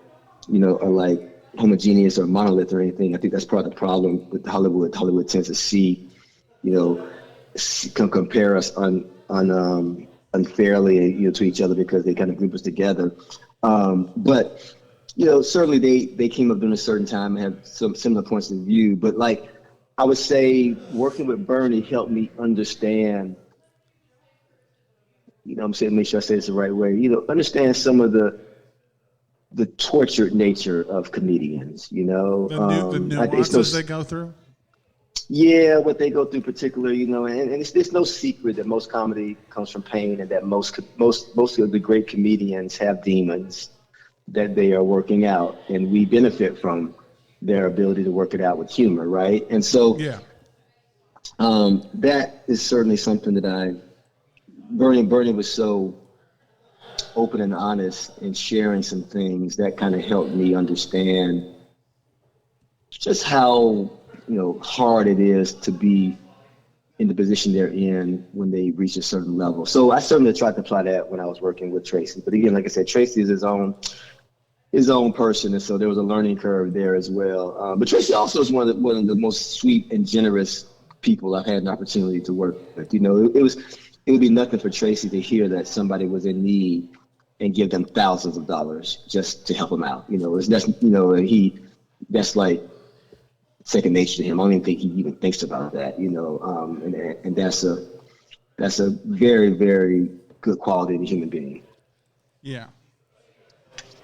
like homogeneous or monolith or anything. I think that's part of the problem with Hollywood. Hollywood tends to see, compare us unfairly, to each other, because they kind of group us together. But certainly they came up during a certain time and have some similar points of view. But like I would say, working with Bernie helped me understand. I'm saying, make sure I say this the right way. Understand some of the tortured nature of comedians. The nuances they go through. Yeah, what they go through, particularly, and it's no secret that most comedy comes from pain, and that most of the great comedians have demons that they are working out, and we benefit from their ability to work it out with humor, right? And so Yeah. that is certainly something that Bernie was so open and honest in sharing some things that kind of helped me understand just how, hard it is to be in the position they're in when they reach a certain level. So I certainly tried to apply that when I was working with Tracy. But again, like I said, Tracy is his own person, and so there was a learning curve there as well. But Tracy also is one of the most sweet and generous people I've had an opportunity to work with. It would be nothing for Tracy to hear that somebody was in need and give them thousands of dollars just to help them out. That's like second nature to him. I don't even think he even thinks about that. And that's a very, very good quality in a human being. Yeah.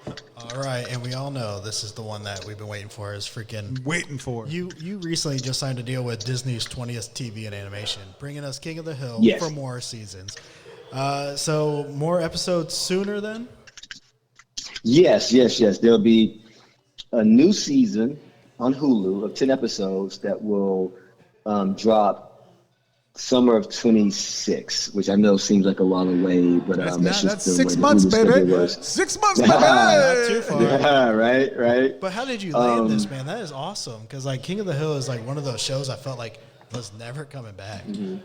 All right, and we all know this is the one that we've been waiting for. You recently just signed a deal with Disney's 20th TV and animation, bringing us King of the Hill for more seasons. So more episodes sooner then? Yes. There'll be a new season on Hulu of 10 episodes that will drop summer of 26, which I know seems like a while away, but that's 6 months, baby. 6 months, baby. Not too far. Yeah, right. But how did you land this, man? That is awesome. Because like King of the Hill is like one of those shows I felt like was never coming back. Mm-hmm.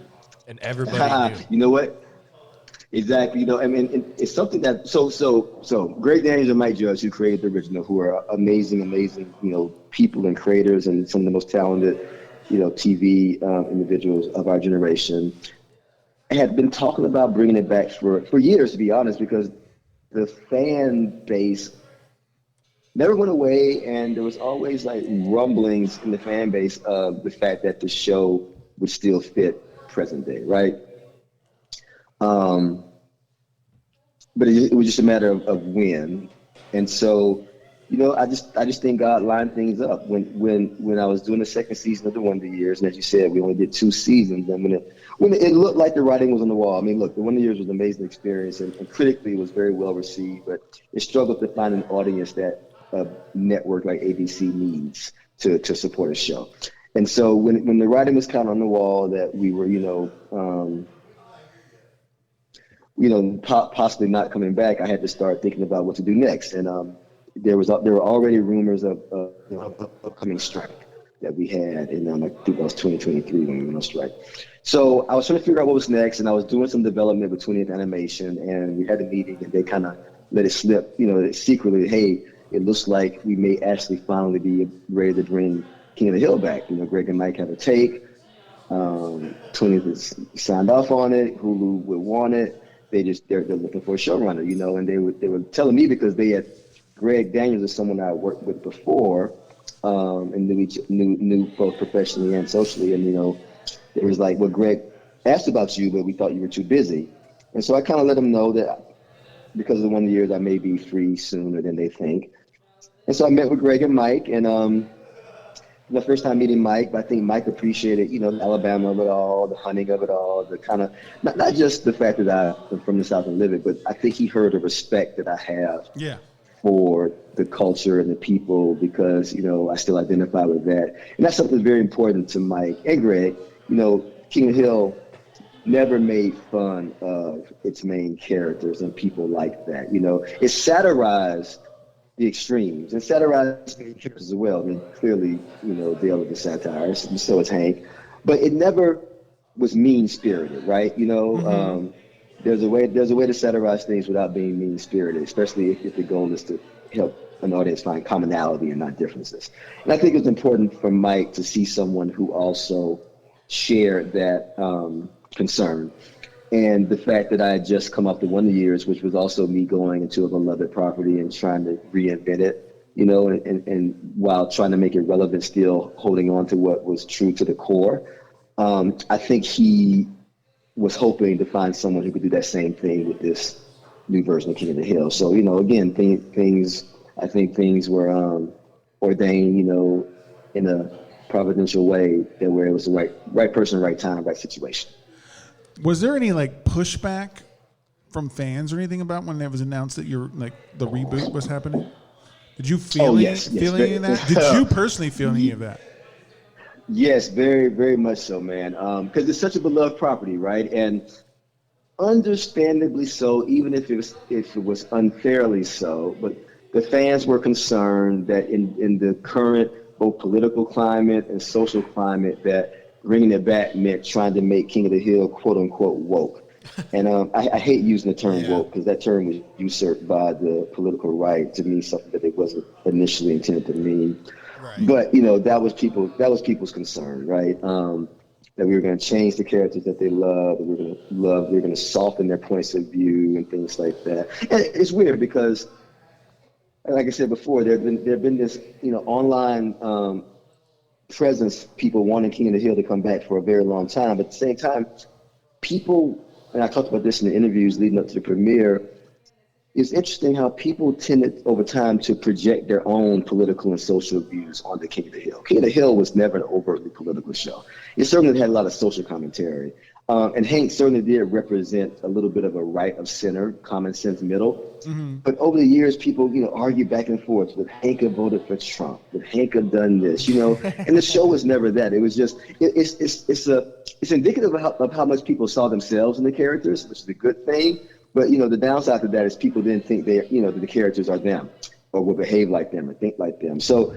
And everybody knew. You know what? Exactly. It's something that so Greg Daniels and Mike Judge, who created the original, who are amazing, people and creators and some of the most talented, TV individuals of our generation, had been talking about bringing it back for years, to be honest, because the fan base never went away, and there was always like rumblings in the fan base of the fact that the show would still fit present day, right? But it was just a matter of when. And so, I just think God lined things up. When I was doing the second season of The Wonder Years, and as you said, we only did 2 seasons, and when it looked like the writing was on the wall. I mean, look, The Wonder Years was an amazing experience, and critically it was very well received, but it struggled to find an audience that a network like ABC needs to support a show. And so when the writing was kind of on the wall that we were, possibly not coming back, I had to start thinking about what to do next. And there were already rumors of upcoming strike that we had, and I think that was 2023 when we went on strike. So I was trying to figure out what was next, and I was doing some development with 20th Animation, and we had a meeting, and they kind of let it slip, secretly, hey, it looks like we may actually finally be ready to bring King of the Hill back. Greg and Mike have a take. 20th has signed off on it. Hulu would want it. They're looking for a showrunner, and they were telling me because Greg Daniels is someone I worked with before, and knew both professionally and socially, and it was like, well, Greg asked about you, but we thought you were too busy, and so I kind of let him know that because of the Wonder Years, I may be free sooner than they think, and so I met with Greg and Mike, and the first time meeting Mike, I think Mike appreciated, the Alabama of it all, the hunting of it all, the kind of, not just the fact that I'm from the South and live it, but I think he heard the respect that I have for the culture and the people, because, I still identify with that. And that's something very important to Mike and Greg. King of the Hill never made fun of its main characters and people like that. It satirized the extremes and satirized the characters as well. I mean, clearly, deal with the satire, so is Hank, but it never was mean-spirited, right? There's a way to satirize things without being mean-spirited, especially if the goal is to help an audience find commonality and not differences. And I think it's important for Mike to see someone who also shared that concern. And the fact that I had just come off the Wonder Years, which was also me going into a beloved property and trying to reinvent it, and while trying to make it relevant, still holding on to what was true to the core. I think he was hoping to find someone who could do that same thing with this new version of King of the Hill. So, again, I think things were ordained, in a providential way, that where it was the right person, right time, right situation. Was there any pushback from fans or anything about when it was announced that the reboot was happening? Did you feel feel any of that? Did you personally feel any of that? Yes, very, very much so, man. Because it's such a beloved property, right? And understandably so, even if it was unfairly so. But the fans were concerned that in the current both political climate and social climate, that bringing it back meant trying to make King of the Hill quote unquote woke. And I hate using the term woke because that term was usurped by the political right to mean something that it wasn't initially intended to mean. Right. But that was people's concern, right? That we were going to change the characters that they love, that we were going to soften their points of view and things like that. And it's weird because, like I said before, there've been this online presence, people wanting King of the Hill to come back for a very long time. But at the same time, people, and I talked about this in the interviews leading up to the premiere, it's interesting how people tended over time to project their own political and social views on the King of the Hill. King of the Hill was never an overtly political show. It certainly had a lot of social commentary. And Hank certainly did represent a little bit of a right of center, common sense middle. Mm-hmm. But over the years, people, argued back and forth. Would Hank have voted for Trump? Would Hank have done this? And the show was never that. It was just, it's indicative of how much people saw themselves in the characters, which is a good thing. But, the downside to that is people didn't think that the characters are them or will behave like them or think like them. So,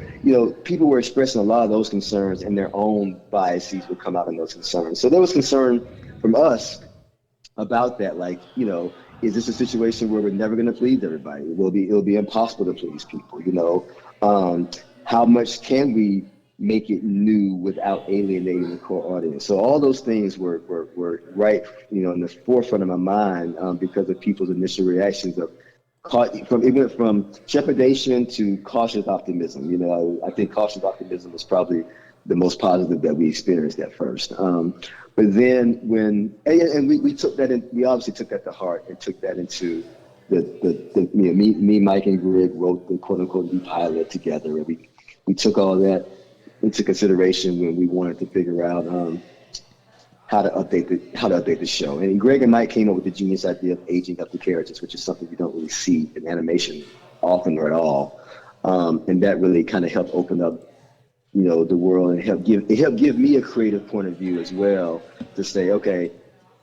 people were expressing a lot of those concerns and their own biases would come out in those concerns. So there was concern from us about that. Like, is this a situation where we're never going to please everybody? It'll be impossible to please people, how much can we make it new without alienating the core audience? So all those things were right, in the forefront of my mind because of people's initial reactions it went from trepidation to cautious optimism. I think cautious optimism was probably the most positive that we experienced at first. But then we took that in, we obviously took that to heart and took that into me, Mike, and Greg wrote the quote unquote new pilot together, and we took all that into consideration when we wanted to figure out how to update the show. And Greg and Mike came up with the genius idea of aging up the characters, which is something you don't really see in animation often or at all. And that really kind of helped open up, the world, and helped give me a creative point of view as well to say, okay,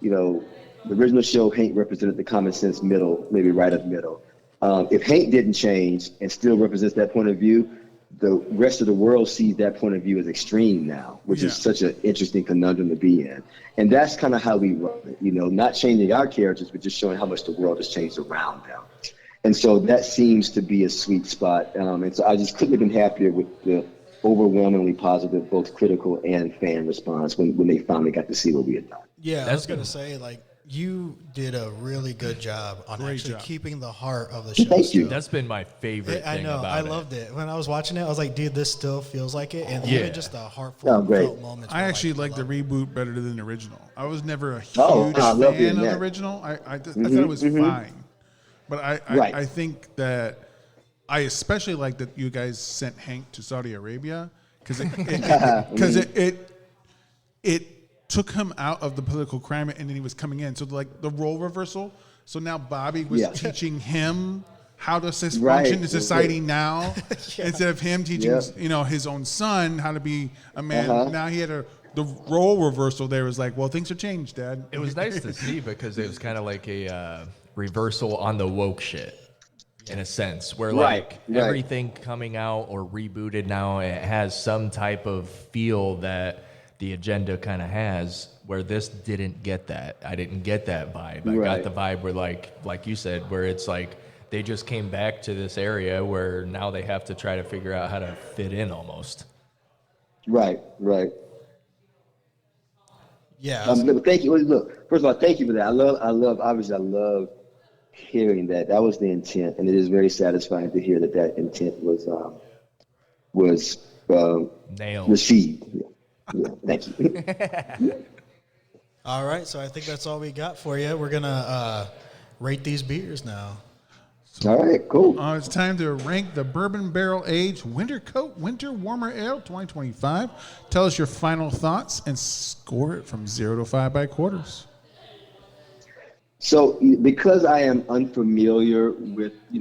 the original show, Hank represented the common sense middle, maybe right up middle. If Hank didn't change and still represents that point of view, the rest of the world sees that point of view as extreme now, which is such an interesting conundrum to be in. And that's kind of how we run it, not changing our characters, but just showing how much the world has changed around them. And so that seems to be a sweet spot. And so I just couldn't have been happier with the overwhelmingly positive, both critical and fan response when they finally got to see what we had done. Yeah, I was going to say, you did a really good job on keeping the heart of the show. Thank you. That's been my favorite thing about it. I loved it. When I was watching it, I was like, dude, this still feels like it. And even just the heartfelt moments. I actually like the reboot better than the original. I was never a huge fan of the original. I thought it was fine. But I think that I especially like that you guys sent Hank to Saudi Arabia because it took him out of the political climate and then he was coming in. So the role reversal. So now Bobby was teaching him how to function in society now instead of him teaching his own son how to be a man. Now he had the role reversal there was like, well, things have changed, Dad. It was nice to see because it was kind of like a reversal on the woke shit. In a sense, where everything coming out or rebooted now, it has some type of feel that the agenda kind of has, where this didn't get that. I didn't get that vibe. I got the vibe where, like you said, where it's like they just came back to this area where now they have to try to figure out how to fit in almost. Right. Yeah. Thank you. Look, first of all, thank you for that. I love hearing that. That was the intent, and it is very satisfying to hear that intent was nailed, received. Yeah, thank you. All right, so I think that's all we got for you. We're gonna rate these beers now. All right, cool. It's time to rank the Bourbon Barrel Aged Winter Coat Winter Warmer Ale 2025. Tell us your final thoughts and score it from 0 to 5 by quarters. So because I am unfamiliar with, a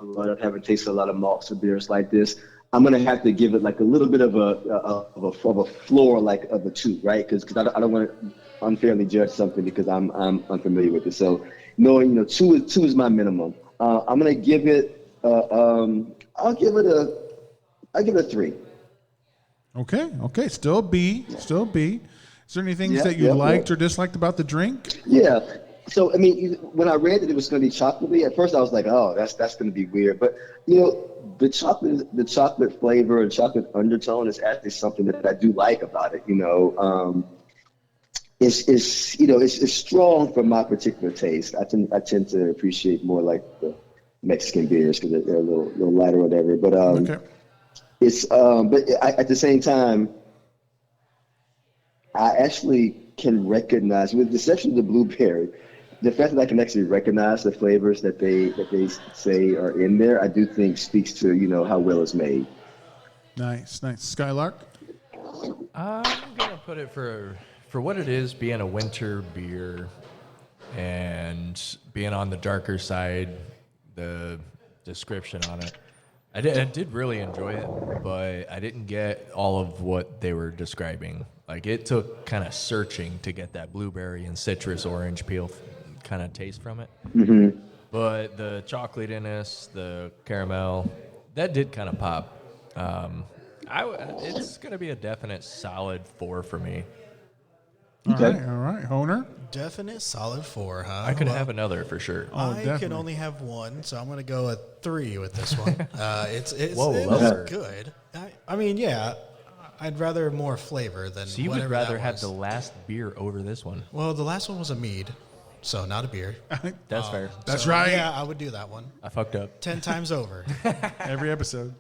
lot of having tasted a lot of malts or beers like this, I'm gonna have to give it like a little bit of a floor, like of a 2, right? Because I don't want to unfairly judge something because I'm unfamiliar with it. So knowing, 2 is my minimum. I'm gonna give it I'll give it a 3. Okay. Still B. Is there any things that you liked or disliked about the drink? Yeah. So, I mean, when I read that it was going to be chocolatey, at first I was like, oh, that's going to be weird. But, the chocolate flavor and chocolate undertone is actually something that I do like about it, It's strong for my particular taste. I tend to appreciate more like the Mexican beers because they're a little lighter or whatever. But at the same time, I actually can recognize, with the exception of the blueberry, the fact that I can actually recognize the flavors that they say are in there, I do think speaks to, how well it's made. Nice. Skylark? I'm going to put it for what it is, being a winter beer and being on the darker side, the description on it. I did really enjoy it, but I didn't get all of what they were describing. Like, it took kind of searching to get that blueberry and citrus orange peel kind of taste from it. Mm-hmm. But the chocolatiness, the caramel, that did kind of pop. It's going to be a definite solid 4 for me. All right. Honer? Definite solid 4, huh? I could have another for sure. I can only have 1, so I'm going to go a 3 with this one. It Whoa, was good. I mean, yeah, I'd rather more flavor than. So you would rather have the last beer over this one? Well, the last one was a mead, so not a beer. That's fair. That's right. Yeah, I would do that one. I fucked up 10 times over. Every episode.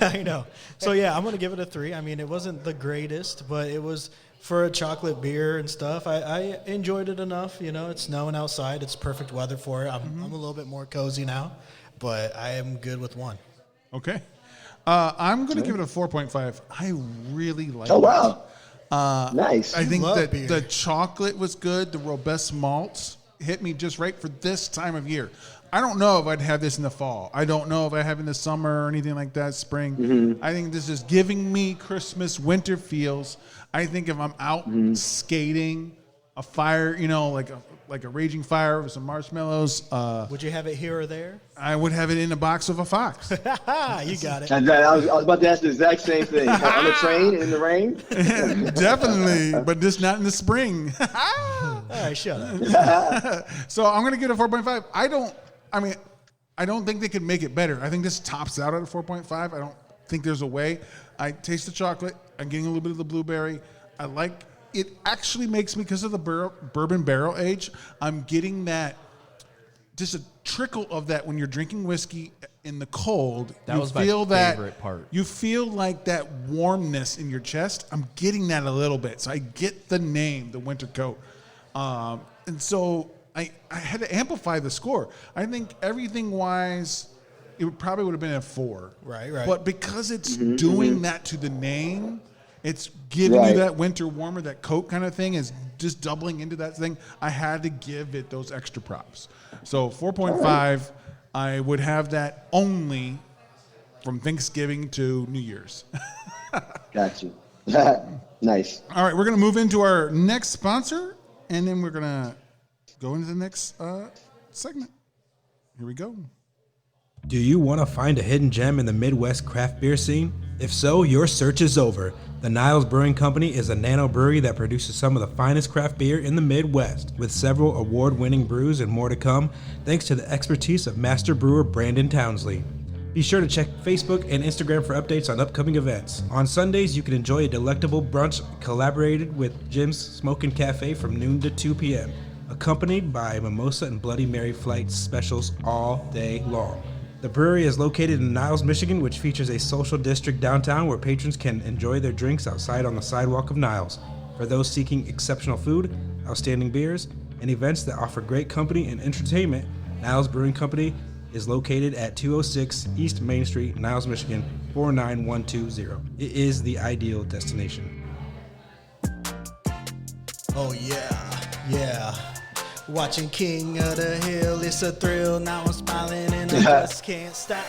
I know. So yeah, I'm going to give it a 3. I mean, it wasn't the greatest, but it was. For a chocolate beer and stuff, I enjoyed it enough. It's snowing outside. It's perfect weather for it. I'm a little bit more cozy now, but I am good with 1. Okay. I'm going to give it a 4.5. I really like it. Oh, wow. Nice. I think that beer. the chocolate was good. The robust malts hit me just right for this time of year. I don't know if I'd have this in the fall. I don't know if I have in the summer or anything like that, spring. Mm-hmm. I think this is giving me Christmas, winter feels. I think if I'm out skating, a fire, like a raging fire with some marshmallows. Would you have it here or there? I would have it in a box of a fox. You got it. I was about to ask the exact same thing. On the train in the rain? Definitely, but just not in the spring. All right, shut up. So I'm going to give it a 4.5. I don't think they could make it better. I think this tops out at a 4.5. I don't think there's a way. I taste the chocolate. I'm getting a little bit of the blueberry. I like it. Actually makes me, because of the bourbon barrel age, I'm getting that, just a trickle of that when you're drinking whiskey in the cold. That was my favorite part. You feel like that warmness in your chest. I'm getting that a little bit. So I get the name, the winter coat. And so I had to amplify the score. I think everything-wise, it probably would have been a 4. Right. But because it's doing that to the name, it's giving you that winter warmer, that coat kind of thing is just doubling into that thing. I had to give it those extra props. So 4.5, I would have that only from Thanksgiving to New Year's. Got you. Nice. All right, we're going to move into our next sponsor, and then we're going to go into the next segment. Here we go. Do you want to find a hidden gem in the Midwest craft beer scene? If so, your search is over. The Niles Brewing Company is a nano brewery that produces some of the finest craft beer in the Midwest, with several award-winning brews and more to come, thanks to the expertise of master brewer Brandon Townsley. Be sure to check Facebook and Instagram for updates on upcoming events. On Sundays, you can enjoy a delectable brunch collaborated with Jim's Smokin' Cafe from noon to 2 p.m., accompanied by mimosa and Bloody Mary flight specials all day long. The brewery is located in Niles, Michigan, which features a social district downtown where patrons can enjoy their drinks outside on the sidewalk of Niles. For those seeking exceptional food, outstanding beers, and events that offer great company and entertainment, Niles Brewing Company is located at 206 East Main Street, Niles, Michigan, 49120. It is the ideal destination. Oh, yeah. Watching King of the Hill, it's a thrill. Now I'm smiling and I just can't stop.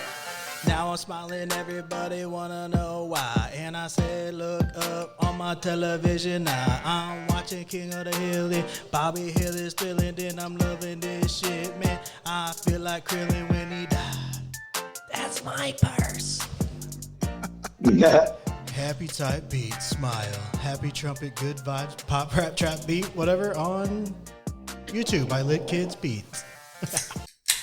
Now I'm smiling, everybody wanna know why. And I said, look up on my television now. I'm watching King of the Hill, and Bobby Hill is thrilling. Then I'm loving this shit, man. I feel like Krillin when he died. That's my purse. Happy type beat, smile. Happy trumpet, good vibes, pop rap trap beat, whatever on YouTube. I Lit Kids Beats.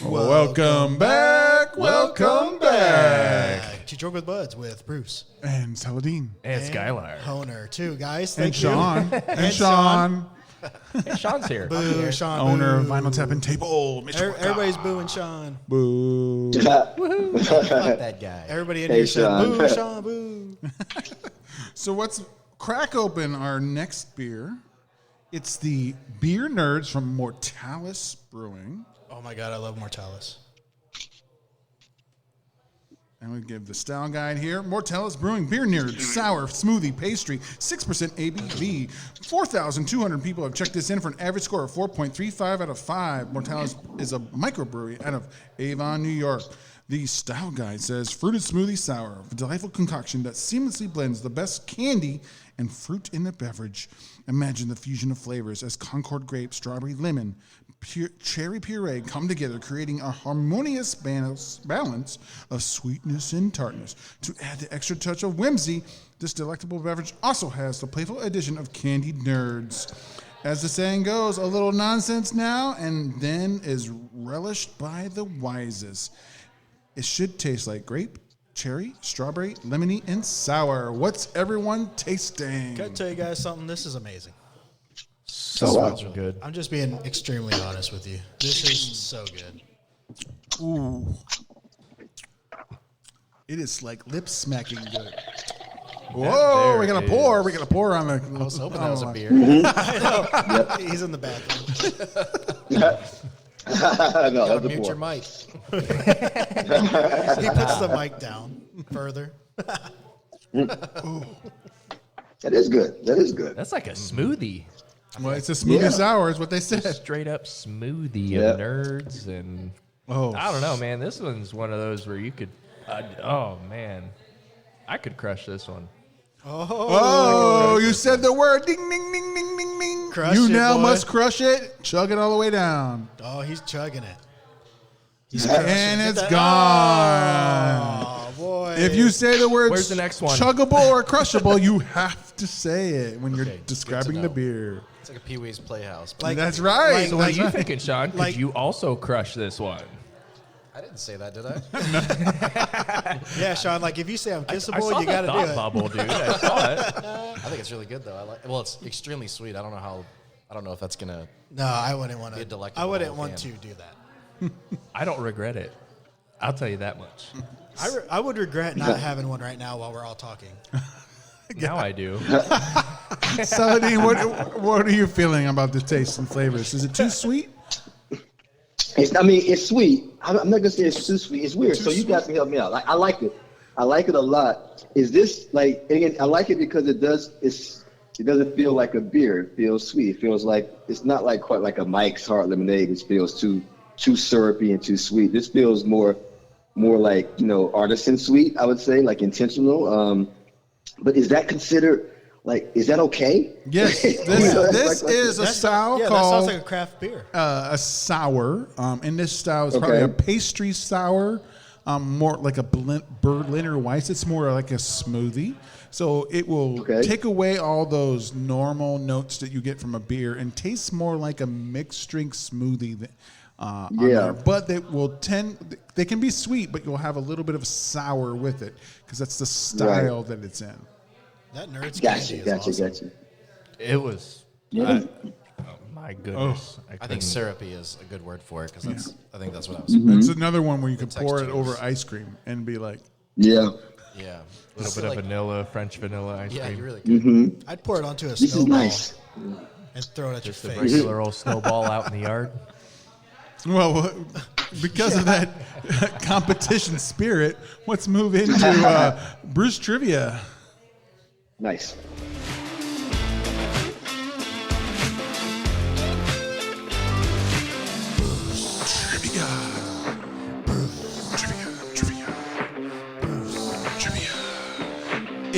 Welcome back. Welcome back. To Drunk with Buds with Bruce. And Saladin. And Skylar. Honer, too, guys. And Thank you. Sean. And Sean. Hey, Sean's here. Boo, Sean. Owner of boo. Vinyl Tapping Table. Everybody's booing Sean. Boo. Fuck that guy. Everybody in Hey, here said, Sean. boo, Sean, boo. So let's crack open our next beer. It's the Beer Nerds from Mortalis Brewing. Oh, my God, I love Mortalis. And we give the style guide here. Mortalis Brewing Beer Nerds, sour, smoothie, pastry, 6% ABV. 4,200 people have checked this in for an average score of 4.35 out of 5. Mortalis is a microbrewery out of Avon, New York. The style guide says, fruited smoothie sour, a delightful concoction that seamlessly blends the best candy and fruit in the beverage. Imagine the fusion of flavors as Concord grape, strawberry, lemon, cherry puree come together, creating a harmonious balance of sweetness and tartness. To add the extra touch of whimsy, this delectable beverage also has the playful addition of candied nerds. As the saying goes, a little nonsense now and then is relished by the wisest. It should taste like grape, cherry, strawberry, lemony, and sour. What's everyone tasting? Can I tell you guys something? This is amazing. So good. I'm just being extremely honest with you. This is so good. Ooh. It is like lip smacking good. Whoa, we're gonna pour. We're gonna pour on the. I was hoping that was a beer. He's in the bathroom. No, that's Mute your a mic. He puts the mic down further. That is good. That is good. That's like a smoothie. Well, it's a smoothie sour, is what they said. Straight up smoothie Yeah. of nerds. And Oh, I don't know, man. This one's one of those where you could, oh, man. I could crush this one. Oh, you said the word. Ding, ding, ding, ding, ding, ding. Crush you it, now boy. must crush it. Chug it all the way down. Oh, he's chugging it. And it's gone. Oh, boy. If you say the words Where's the next one? chuggable or crushable, you have to say it when you're Okay, good to describing know. the beer. It's like a Pee Wee's Playhouse. Like- That's right. So what That's are you right. thinking, Sean? Could Like- you also crush this one? I didn't say that, did I? Yeah, Sean, like if you say I'm I kissable, saw you got to that do thought it. bubble, dude. I saw it. I think it's really good though. Well, it's extremely sweet. I don't know if that's gonna. No, I wouldn't want Be a to. delectable I wouldn't little want to can. do that. I don't regret it. I'll tell you that much. I would regret not having one right now while we're all talking. Now I do. Saladin, what are you feeling about the taste and flavors? Is it too sweet? It's sweet. I'm not gonna say it's too sweet. It's weird. So you guys can help me out. Like, I like it. I like it a lot. Is this like? Again, I like it because it doesn't feel like a beer. It feels sweet. It feels like it's not like quite like a Mike's Hard Lemonade, which feels too syrupy and too sweet. This feels more like artisan sweet. I would say like intentional. But is that considered? Like, is that okay? Yes, this is a style Yeah, that called sounds like a craft beer. a sour. And this style is probably Okay. a pastry sour, more like a Berliner Weiss. It's more like a smoothie. So it will take away all those normal notes that you get from a beer and taste more like a mixed drink smoothie. On there. But they can be sweet, but you'll have a little bit of sour with it because that's the style that it's in. That Nerds Gotcha. candy is awesome. It was. Yeah. Oh, my goodness. I think couldn't- syrupy is a good word for it because I think that's what I was. It's another one where you can pour it texture over is- ice cream and be like, Yeah. Yeah, A little bit of vanilla, French vanilla ice Yeah, cream. you really could. Mm-hmm. I'd pour it onto a This is snowball nice. and throw it at Just a your face. regular old snowball out in the yard. well, because of that competition spirit, let's move into Bruce Trivia. Nice.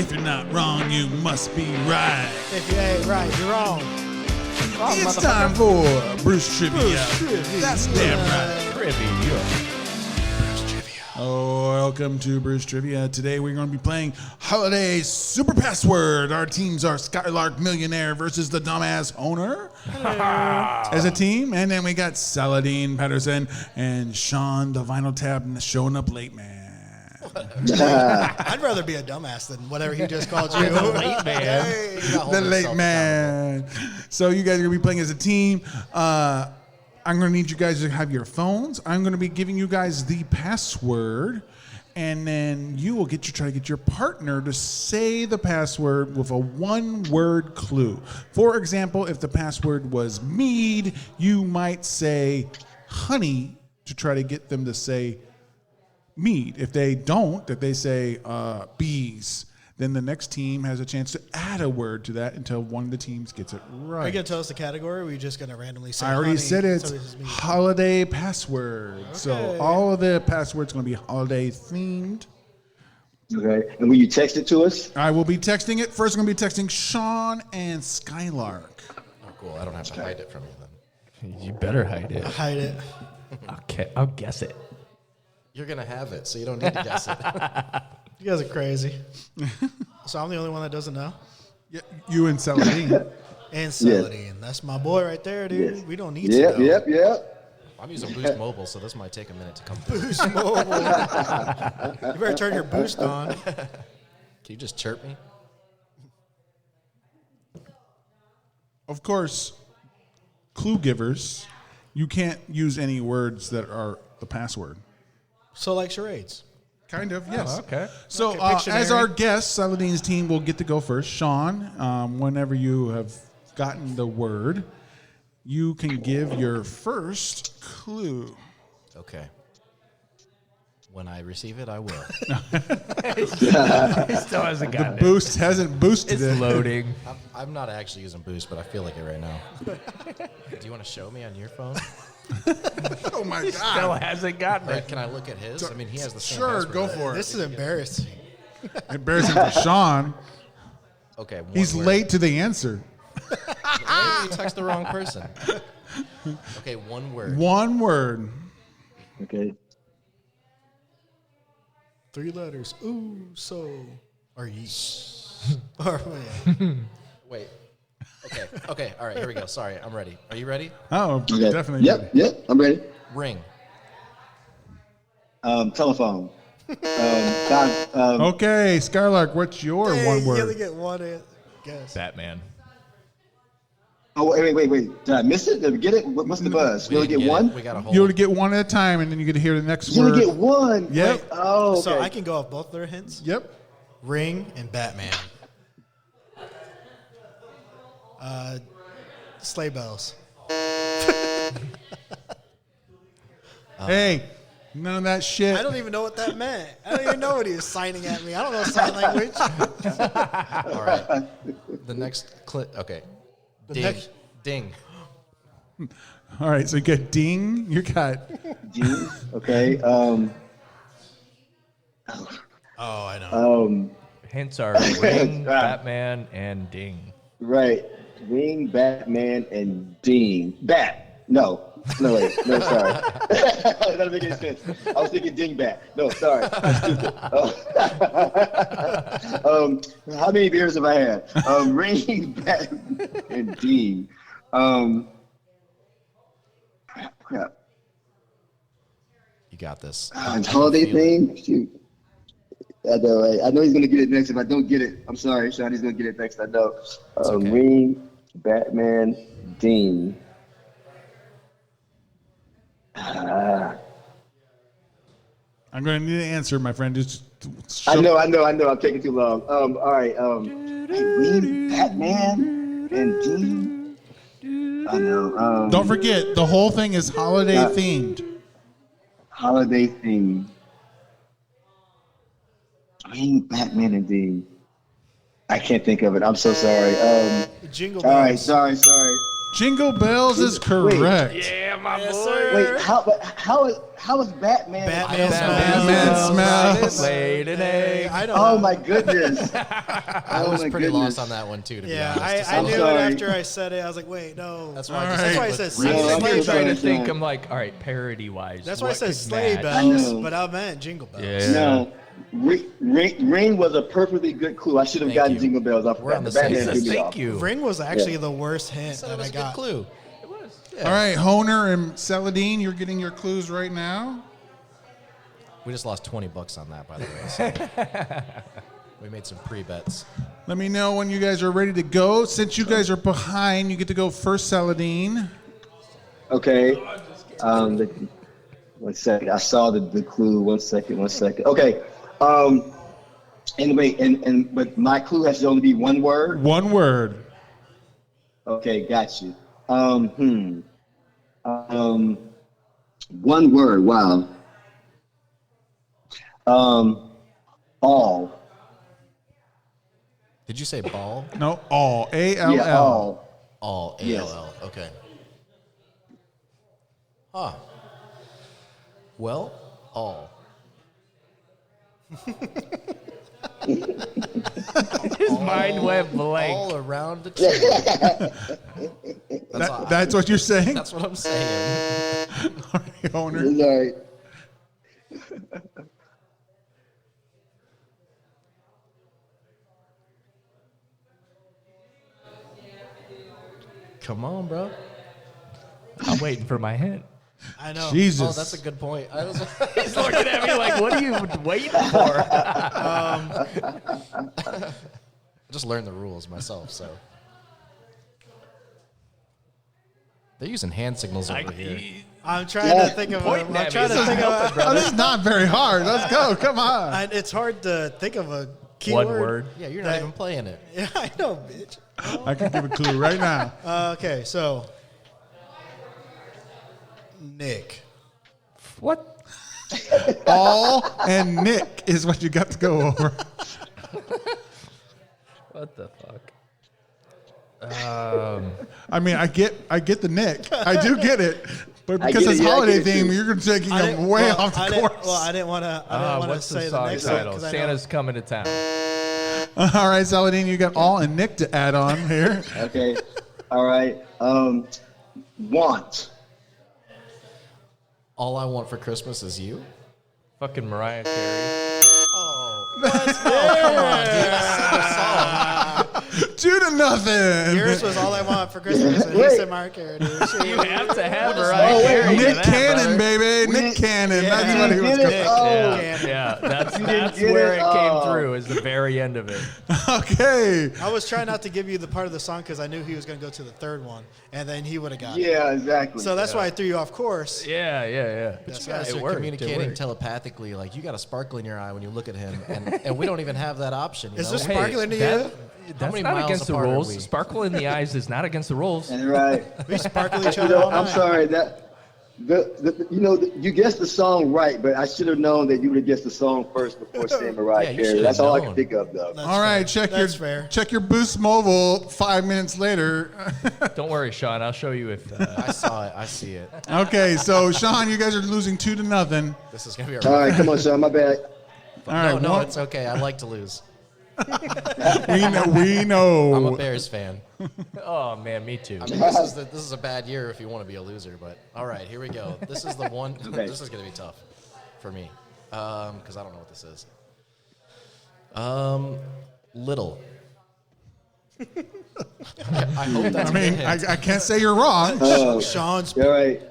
If you're not wrong, you must be right. If you ain't right, you're wrong. It's time for Bruce Trivia. That's damn right. Trivia. Oh, welcome to Bruce Trivia. Today we're going to be playing Holiday Super Password. Our teams are Skylark Millionaire versus the Dumbass Owner as a team. And then we got Saladin, Patterson, and Sean, the Vinyl Tab, showing up late, man. I'd rather be a dumbass than whatever he just called you. The late man. Hey. The late man. So you guys are going to be playing as a team. I'm going to need you guys to have your phones. I'm going to be giving you guys the password, and then you will try to get your partner to say the password with a one-word clue. For example, if the password was mead, you might say honey to try to get them to say mead. If they don't, if they say bees, then the next team has a chance to add a word to that until one of the teams gets it right. Are you going to tell us the category, or are we just going to randomly say I already honey, said it's so this is me? holiday password. Okay. So all of the passwords going to be holiday themed. Okay. And will you text it to us? I will be texting it. First, I'm going to be texting Sean and Skylark. Oh, cool. I don't have to hide it from you then. You better hide it. Hide it. I'll guess it. You're going to have it, so you don't need to guess it. You guys are crazy. So I'm the only one that doesn't know? Yeah, you and Saladin. And Saladin. That's my boy right there, dude. Yes. We don't need to know. Yep. I'm using Boost Mobile, so this might take a minute to come through. Boost Mobile. You better turn your boost on. Can you just chirp me? Of course, clue givers, you can't use any words that are the password. So like charades. Kind of, yes. Okay. So Okay, as our guest, Saladin's team will get to go first. Sean, whenever you have gotten the word, you can give your first clue. Okay. When I receive it, I will. He still hasn't gotten it. Boost hasn't boosted It's it. loading. I'm not actually using Boost, but I feel like it right now. Do you want to show me on your phone? Oh my Still God. hasn't gotten Or it. can I look at his? I mean, he has the same Sure, password. go for it. This is embarrassing. Embarrassing for Sean. Okay. He's word. late to the answer. Maybe you text the wrong person. Okay, one word. One word. Okay. 3 letters. Ooh, so. Or yeesh. Or, yeah. Wait. Okay. All right, here we go. Sorry, I'm ready. Are you ready? Oh, Okay. definitely. Yep. I'm ready. Ring. Telephone. Okay, Skylark, what's your Dang, one you only word? get one guess. Batman. Oh, wait. Did I miss it? Did we get it? What's the buzz? We only didn't get one? We got a whole. You only get one at a time, and then you get to hear the next You word. only get one? Yep. Wait, oh, okay. So I can go off both their hints? Yep. Ring and Batman. Sleigh bells. Hey, none of that shit. I don't even know what that meant. I don't even know what he was signing at me. I don't know sign language. All right. The next clip. Okay. Ding. next- Ding. All right, so you get ding. You got G. Okay. Oh, I know. Hints are Ring, Batman, and Ding. Right. Ring, Batman, and Ding. Bat. No, wait. No, sorry. That doesn't make any sense. I was thinking dingbat. No, sorry. I'm stupid. How many beers have I had? Ring, Batman, and Ding. Crap. You got this. Holiday thing? Shoot. I know, right? I know he's going to get it next. If I don't get it, I'm sorry, Sean. He's going to get it next. I know. Okay. Ring, Batman, Dean. I'm going to need an answer, my friend. Just I know. I'm taking too long. All right. Hey, Ring, Batman, and Dean. I know. Don't forget, the whole thing is holiday themed. Holiday theme. Ring, Batman, and Dean. I can't think of it. I'm so sorry. Jingle All right. bells. Sorry. Jingle bells is correct. Yeah, my Yes, boy. sir. Wait, how is Batman? Batman smells. Late Hey, I don't Oh know. my goodness. I was pretty lost on that one too, to be Yeah, honest. I I'm knew sorry. it after I said it. I was like, wait, no. That's why All I just right. That's why I said Yeah, sleigh I'm I'm bells. trying to sorry. think. I'm like, all right, parody wise. That's why I said sleigh I bells, know. but I meant jingle bells. Yeah. No. Ring was a perfectly good clue. I should have Thank gotten you. Jingle Bells off We're on the Batman same threw me Thank off. you. Ring was actually the worst hint So that that was I a good got. clue. All right, Honer and Saladin, you're getting your clues right now. We just lost $20 on that, by the way. So. We made some pre-bets. Let me know when you guys are ready to go. Since you guys are behind, you get to go first, Saladin. Okay. One second. I saw the clue. One second. Okay. Anyway, but my clue has to only be one word. One word. Okay, got you. One word. Wow. All. Did you say ball? No, all. A-L-L. Yeah, all. All. Yes. A-L-L. Okay. Huh. Well, all. His mind went blank. All around the tree. That's what you're saying? That's what I'm saying. All right, Honer. It's all right. Come on, bro. I'm waiting for my hint. I know. Jesus. Oh, that's a good point. He's looking at me like, what are you waiting for? Just learned the rules myself, so. They're using hand signals over here. I'm trying to think of a. Pointing I'm at trying me. to This is think of helping, a. brother. This is not very hard. Let's go. Come on. It's hard to think of a keyword. One word. Yeah, you're not even playing it. Yeah, I know, bitch. I can give a clue right now. Okay, so Nick. What? All and Nick is what you got to go over. What the fuck? I mean, I get the Nick. I do get it. But I because get it's it. Yeah, I holiday get it theme, too. you're going to take him way off the course. I didn't want to. I didn't want to What's say the the song next one title? because I know. Santa's coming to town. All right, Saladin, you got all and Nick to add on here. Okay. All right. Want. All I want for Christmas is you. Fucking Mariah Carey. Come on, dude. I sing the song. 2-0. Yours was all I want for Christmas, and he Wait. said Mark Carey. You have to have Mariah Carey. wait. for Nick that, Cannon, brother. baby. Nick Cannon. That's what he was Get going it? to Oh. Yeah, that's didn't get where it? it came Oh. through. Is the very end of it. Okay. I was trying not to give you the part of the song because I knew he was going to go to the third one, and then he would have got it. Yeah, exactly. So that's why I threw you off course. Yeah. But you guys It are worked. It communicating worked. telepathically. Like, you got a sparkle in your eye when you look at him, and we don't even have that option. You Is know? this sparkling to you? That's many not miles against the apart are rules. we? Sparkle in the eyes is not against the rules. And right. We sparkle each You other know, all I'm night. sorry you guessed the song right, but I should have known that you would have guessed the song first before saying Mariah Yeah, you Carey. should That's have all I known. can think of, though. That's All right, fair. That's fair. check your Boost Mobile 5 minutes later. Don't worry, Sean. I'll show you if. I saw it. I see it. Okay, so Sean, you guys are losing 2-0. This is gonna be a All right, come on, Sean. My bad. All right, no, one- it's okay. I like to lose. we know. I'm a Bears fan. Oh man, me too. I mean, this is a bad year if you want to be a loser. But all right, here we go. This is the one. Okay. This is gonna be tough for me because I don't know what this is. Little. I hope that's I mean, a good hint. I can't say you're wrong. Sean's. All right.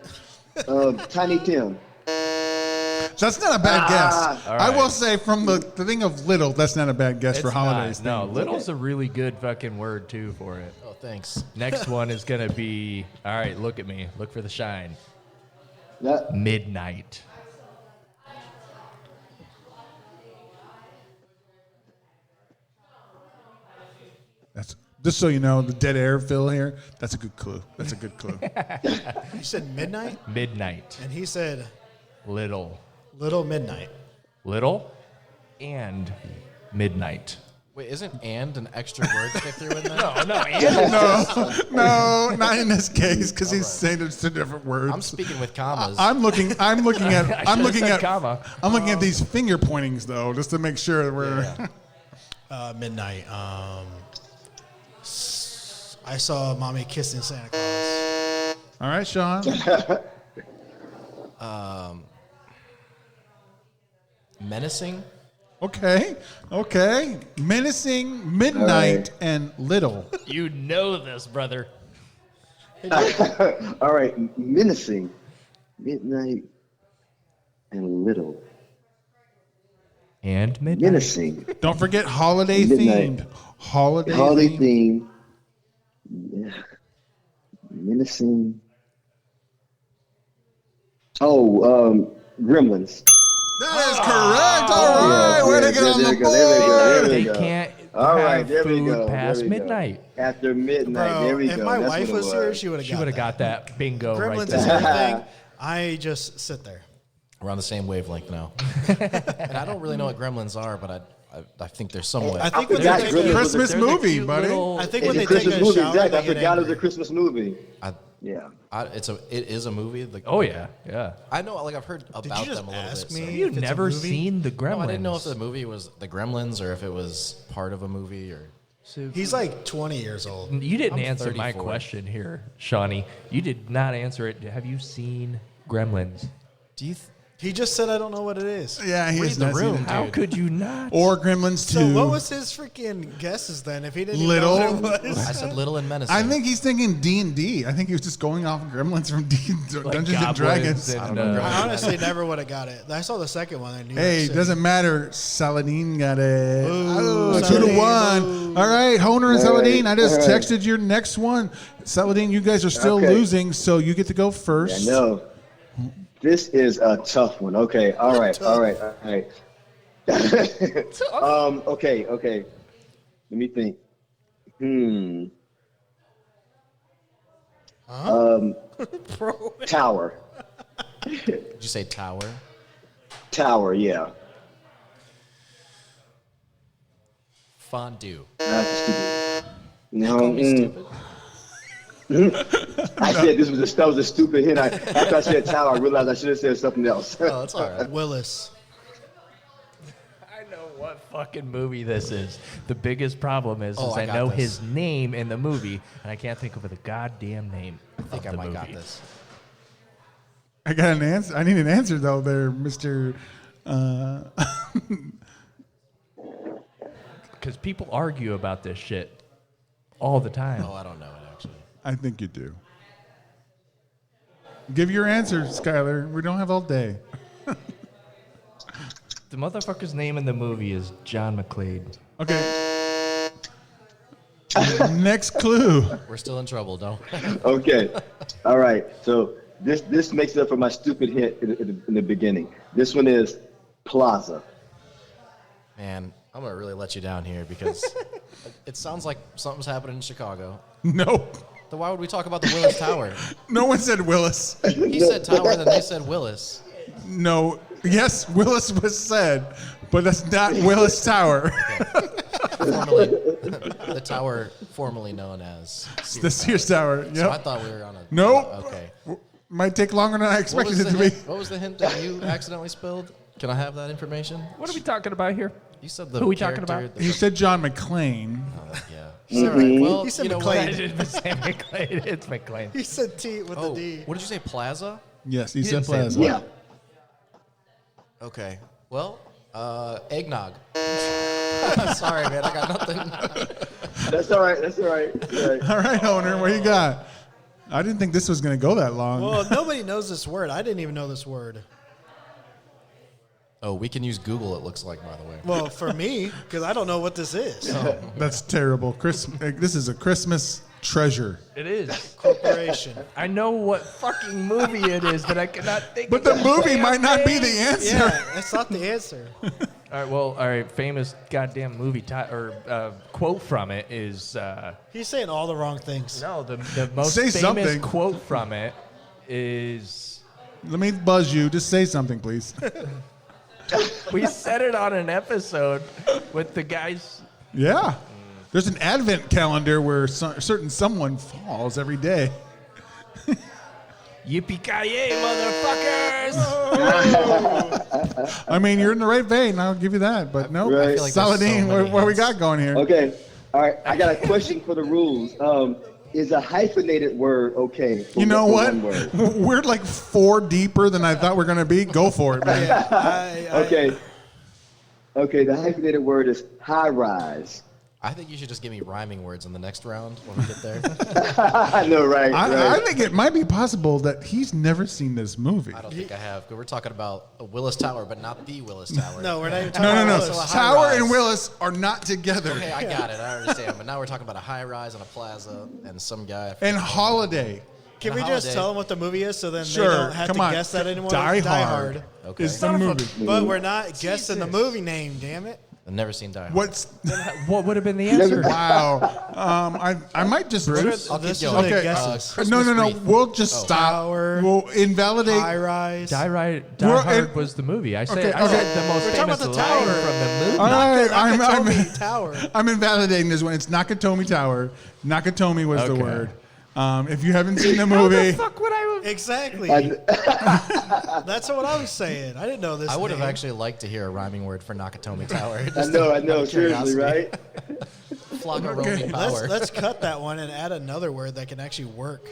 Tiny Tim. That's not a bad guess. All I right. will say from the thing of little, that's not a bad guess for It's holidays. not. No, thing. little's a really good fucking word too for it. Oh, thanks. Next one is gonna be. All right, look at me. Look for the shine. Yeah. Midnight. That's just so you know, the dead air fill here. That's a good clue. That's a good clue. You said midnight, Midnight. and he said Little. little midnight. Little and midnight. Wait, isn't "and" an extra word to get through in there? No, not in this case because he's saying it's two different words. I'm speaking with commas. I'm looking at comma. I'm looking at these finger pointings though, just to make sure that we're. Midnight. I saw Mommy kissing Santa Claus. All right, Sean. Menacing. Okay. Menacing, midnight, and little. You know this, brother. All right, menacing, midnight, and little. And midnight. Menacing, Don't forget holiday Midnight. themed. Holiday themed. theme. Yeah. Menacing. Oh, Gremlins. That is correct. All right, way to get on the board. They can't All right, have there we food go. past there we go. midnight. After midnight, Bro, there we go. if my That's wife what it was here, she would have She would have got that bingo Gremlins right is there. everything. I just sit there. We're on the same wavelength now. And I don't really know what Gremlins are, but I think they're somewhat. I think when forgot they take Gremlins a, was Christmas They're the movie, cute buddy. little- I think It's when a they take Christmas a movie, shower, exactly. I they get forgot it was a angry. Christmas movie. Yeah. It is a movie. Oh yeah. I know. Like I've heard about Did you just them a little ask bit. me? So. if You've it's a never movie? seen the Gremlins. No, I didn't know if the movie was the Gremlins or if it was part of a movie or. He's like 20 years old. You didn't I'm answer my 34. question here, Shawnee. You did not answer it. Have you seen Gremlins? Do you? He just said I don't know what it is. Yeah, he Read has the not seen room, it. How could you not? Or Gremlins 2. So what was his freaking guesses then? If he didn't Little? even know what it was. I said Little and Menacing. I think he's thinking D&D. I think he was just going off Gremlins from Like Dungeons and goblins Dragons. and, I honestly never would have got it. I saw the second one. I knew. Hey, doesn't matter. Saladin got it. Ooh, 2 to Saladin, 1. ooh. All right, Honer and All Saladin. right, I just all right. texted your next one. Saladin, you guys are still Okay. losing, so you get to go first. I know. This is a tough one. Okay. All right. Okay. Let me think. Tower. Did you say Tower? Tower, yeah. Fondue. That's stupid. No, Call me stupid. I said that was a stupid hint. After I said tower, I realized I should have said something else. Oh, that's all right. Willis. I know what fucking movie this is. The biggest problem is I I got know this. his name in the movie, and I can't think of the goddamn name. I think I might got this. I got an answer. I need an answer, though, there, Mr. Because people argue about this shit all the time. Oh, I don't know it actually. I think you do. Give your answer, Skylar. We don't have all day. The motherfucker's name in the movie is John McClane. Okay. Next clue. We're still in trouble, don't? Okay. All right. So this makes up for my stupid hint in the beginning. This one is Plaza. Man, I'm gonna really let you down here because it sounds like something's happening in Chicago. Nope. Then why would we talk about the Willis Tower? No one said Willis. He said Tower, then they said Willis. No. Yes, Willis was said, but that's not Willis Tower. Formerly, the tower formerly known as The Sears Tower. Yep. So I thought we were on a. Nope. Okay. Might take longer than I What expected was, it the to be. hint, what was the hint that you accidentally spilled? Can I have that information? What are we talking about here? You said the Who we talking character- about? the- He said John McClane. Yeah. All right. Well, He said you know McClane. what? It's McClane. It's McClane. He said T with Oh, the D. what did you say? Plaza? Yes, he said didn't say Plaza. Yeah. Okay. Well, eggnog. Sorry, man. I got nothing. That's all right. That's all right. All right. All right, owner, what you got? I didn't think this was going to go that long. Well, nobody knows this word. I didn't even know this word. Oh, we can use Google, it looks like, by the way. Well, for me, because I don't know what this is. That's terrible. This is a Christmas treasure. It is. Corporation. I know what fucking movie it is, but I cannot think But of the movie might not be the answer. Yeah, that's not the answer. All right, famous goddamn movie quote from it is He's saying all the wrong things. no, the most Say famous something. quote from it is Let me buzz you. Just say something, please. we said it on an episode with the guys Yeah. There's an advent calendar where certain someone falls every day. Yippee-ki-yay, motherfuckers! I mean, you're in the right vein. I'll give you that. But no, Right. I feel like Saladin, there's so what we many got going here? Okay. All right. I got a question for the rules. Is a hyphenated word okay? You know for what? one word? We're like 4 deeper than I thought we are going to be. Go for it, man. Okay. Okay. The hyphenated word is high rise. I think you should just give me rhyming words in the next round when we get there. I know, right? I think it might be possible that he's never seen this movie. I don't think I have. 'Cause we're talking about a Willis Tower, but not the Willis Tower. No, we're not even talking No. about So a high Tower rise. and Willis are not together. Okay, I got it. I understand. But now we're talking about a high rise and a plaza and some guy. And Holiday. Can On we a just holiday. tell them what the movie is so then Sure, they don't have come to on. guess that anymore? Die Hard. Okay. Is the movie. But we're not guessing the movie name, damn it. I've never seen Die Hard. What's What would have been the answer? wow? I might just I'll This keep is going. the Okay. guesses. Christmas no. wreath. We'll just stop. Tower. We'll invalidate. High rise. Die We're- Hard was the movie. I said, Okay, I said okay. the most We're talking famous about the line tower. from the movie. All right, Nakatomi Tower. I'm invalidating this one. It's Nakatomi Tower. Nakatomi was the Okay. word. If you haven't seen the movie, Fuck would I? Exactly. That's what I was saying. I didn't know this. I would have name. actually liked to hear a rhyming word for Nakatomi Tower. I Just know. out of Seriously, curiosity. right? Flock of roaming power. Let's cut that one and add another word that can actually work.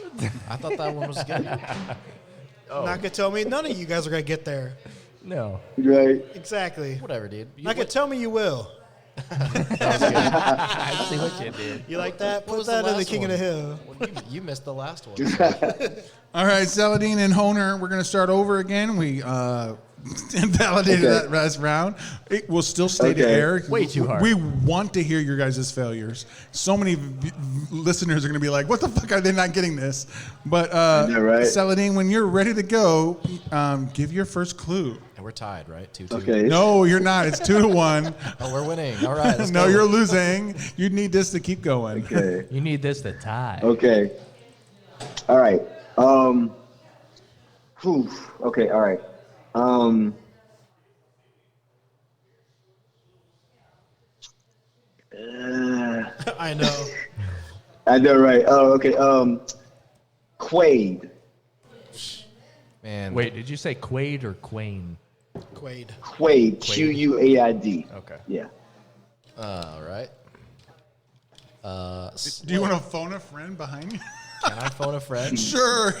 I thought that one was good. Nakatomi. None of you guys are gonna get there. No. Right. Exactly. Whatever, dude. Nakatomi, you will. I see what you did. You like that? What Put was the that in the last King one? of the Hill. Well, you missed the last one. all right, Saladin and Honer, we're going to start over again. We invalidated Okay. that last round. It will still stay to Okay. air. Way too hard. We want to hear your guys' failures. So many listeners are going to be like, what the fuck are they not getting this? But know, right? Saladin, when you're ready to go, give your first clue. And we're tied, right? 2-2. Okay. No, you're not. It's 2-1. Oh, we're winning. All right. Let's No, go. you're losing. You need this to keep going. Okay. You need this to tie. Okay. All right. Okay. All right. I know. I know, right? Oh, okay. Quaid. Man. Wait, did you say Quaid or Quain? Quaid. Quaid. Quaid. Okay. Yeah. All right. Do you want to phone a friend behind you? Can I phone a friend? Sure.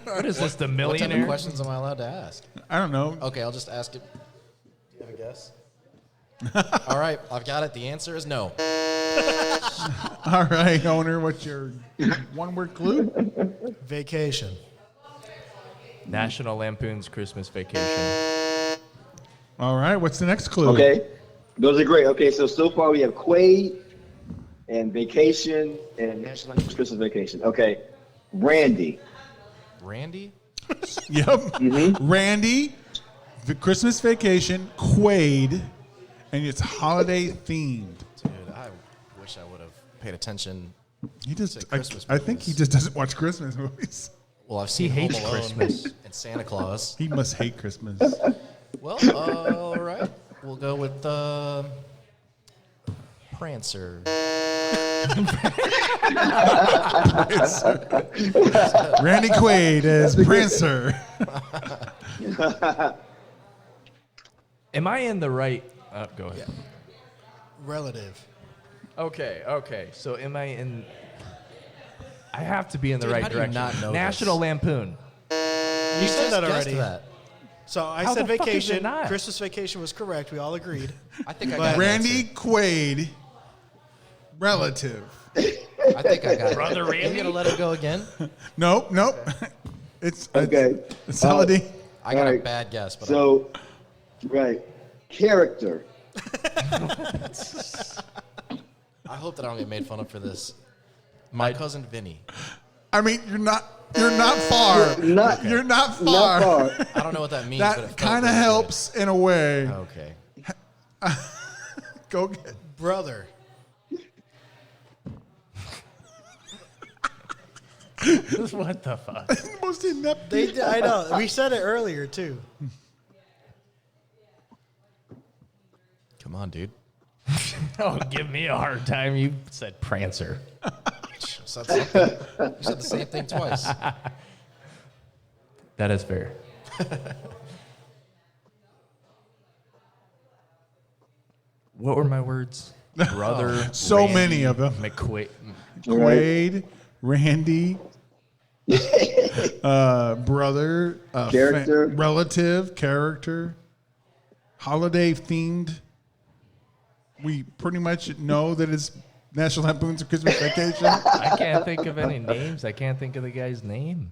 What is this, the What type of millionaire? questions am I allowed to ask? I don't know. Okay, I'll just ask it. Do you have a guess? All right, I've got it. The answer is no. All right, owner, what's your one-word clue? Vacation. National Lampoon's Christmas Vacation. All right, what's the next clue? Okay. Those are great. Okay, so far we have Quaid and Vacation and National Christmas Vacation. Okay. Randy. Randy? Yep. Randy, the Christmas Vacation, Quaid, and it's holiday themed. Dude, I wish I would have paid attention. He just, It's Christmas I think he movies. just doesn't watch Christmas movies. Well, I've seen hates Home Alone Christmas. and Santa Claus. He must hate Christmas. Well, all right. We'll go with Prancer. Randy Quaid as Prancer. Am I in the right? Go ahead. Relative. Okay. So am I in? I have to be in the Dude, right how do you direction. not know National this? Lampoon. You said that Guessed already. that. So I How said the fuck is it vacation. not? Christmas Vacation was correct. We all agreed. I think I But- got an Randy answer. Quaid, relative. I think I got Brother it. Randy? You gonna let it go again? Nope. It's Okay. It's Saladin. I got All a right. bad guess, but So, right. Character. I hope that I don't get made fun of for this. My cousin Vinny. I mean, you're not far. Not, You're not far. not far. I don't know what that means, but it That felt kind of really helps in a way. good. Okay. Go get. Brother. What the fuck? The most inept. They did, I know. We said it earlier too. Come on, dude. Don't give me a hard time. You said Prancer. You said the same thing twice. That is fair. What were my words? Brother. So many of them. Quaid, Randy, brother, Character. relative, character, holiday themed. We pretty much know that it's National Lampoon's Christmas Vacation. I can't think of any names. I can't think of the guy's name.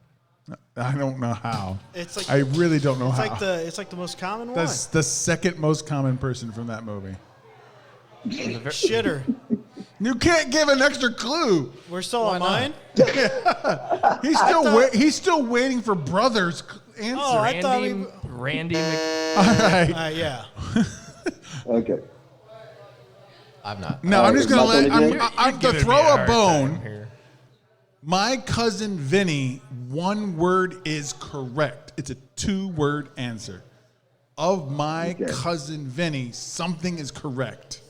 I don't know how. It's like I really don't know how. it's like the most common one. That's the second most common person from that movie. Shitter. You can't give an extra clue. We're still on mine. He's still waiting for brother's answer. Oh, I thought we. Randy All right. Yeah. Okay. I'm not. No, I'm just All right, gonna my I'm to throw a bone. My cousin Vinny, one word is correct. It's a 2-word answer. Of my cousin Vinny, something is correct.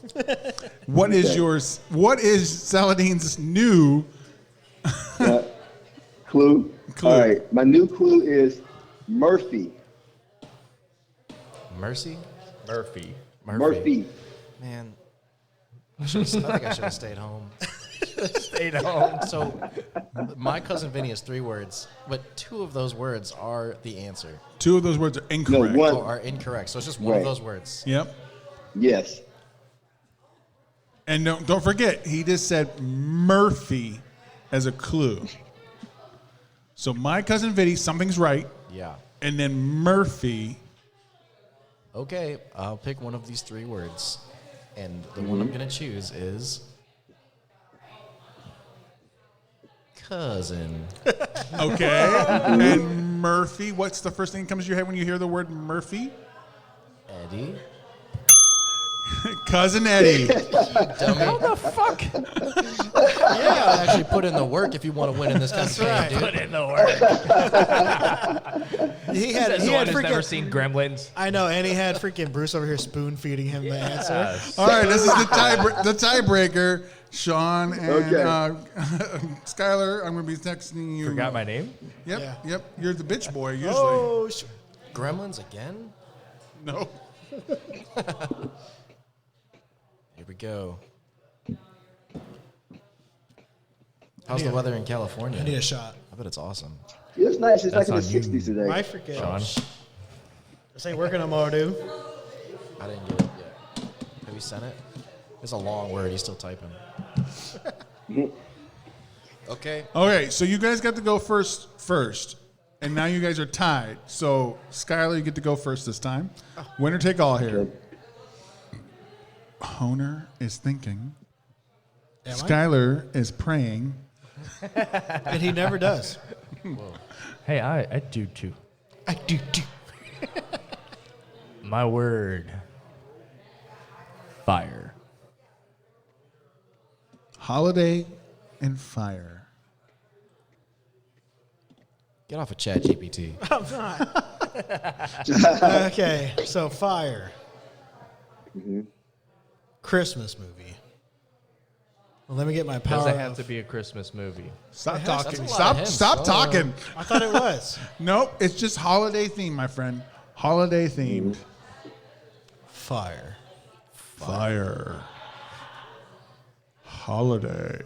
What is yours? What is Saladin's new Clue? All right. My new clue is Murphy. Mercy? Murphy. Murphy. Man, I think I should have stayed home. Stayed home. So, my cousin Vinny is 3 words, but 2 of those words are the answer. 2 of those words are incorrect. No, one. Or are incorrect. So it's just one of those words. Yep. Yes. And don't forget, he just said Murphy as a clue. So my cousin Vinny, something's right. Yeah. And then Murphy. Okay, I'll pick one of these 3 words. And the one I'm going to choose is cousin. Okay. And Murphy, what's the first thing that comes to your head when you hear the word Murphy? Eddie. Cousin Eddie. How the fuck? Yeah, I actually put in the work if you want to win in this kind of game, dude. Put in the work. He had Someone who's freaking. never seen Gremlins. I know, and he had freaking Bruce over here spoon feeding him the answer. All right, this is the tiebreaker. Sean and Skylar, I'm going to be texting you. Forgot my name? Yep, yep. You're the bitch boy usually. Oh, Gremlins again? No. Here we go. How's the weather in California? I need a shot. I bet it's awesome. It's nice. It's That's like in the on you. 60s today. I forget. Sean. This ain't working no more, dude. I didn't get it yet. Have you sent it? It's a long word. He's still typing. Okay. Okay, so you guys got to go first, and now you guys are tied. So Skylar, you get to go first this time. Winner take all here. Okay. Honer is thinking. Am I? Skylar is praying. And he never does. Hey, I do too. I do. My word. Fire. Holiday and fire. Get off of Chat GPT. I'm not. Okay, so fire. Christmas movie. Well, let me get my power. Doesn't have to be a Christmas movie. Stop That's talking. a lot Stop of hints. stop talking. I thought it was. Nope, it's just holiday themed, my friend. Holiday themed. Fire. Fire. Holiday.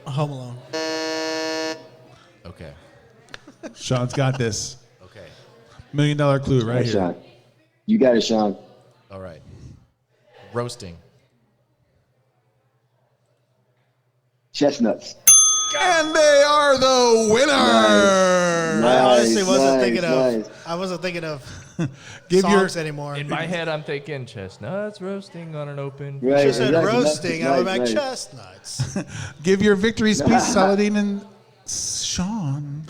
Home Alone. Okay. Sean's got this. Okay. $1 million clue right Right, here. Sean. You got it, Sean. All right. Roasting. Chestnuts. And they are the winner. I honestly wasn't nice, thinking of. nice. I wasn't thinking of Give songs your anymore. In my head, I'm thinking chestnuts roasting on an open. Right, She said exactly. roasting. I went back Nice. chestnuts. give your victory speech, Saladin and Sean.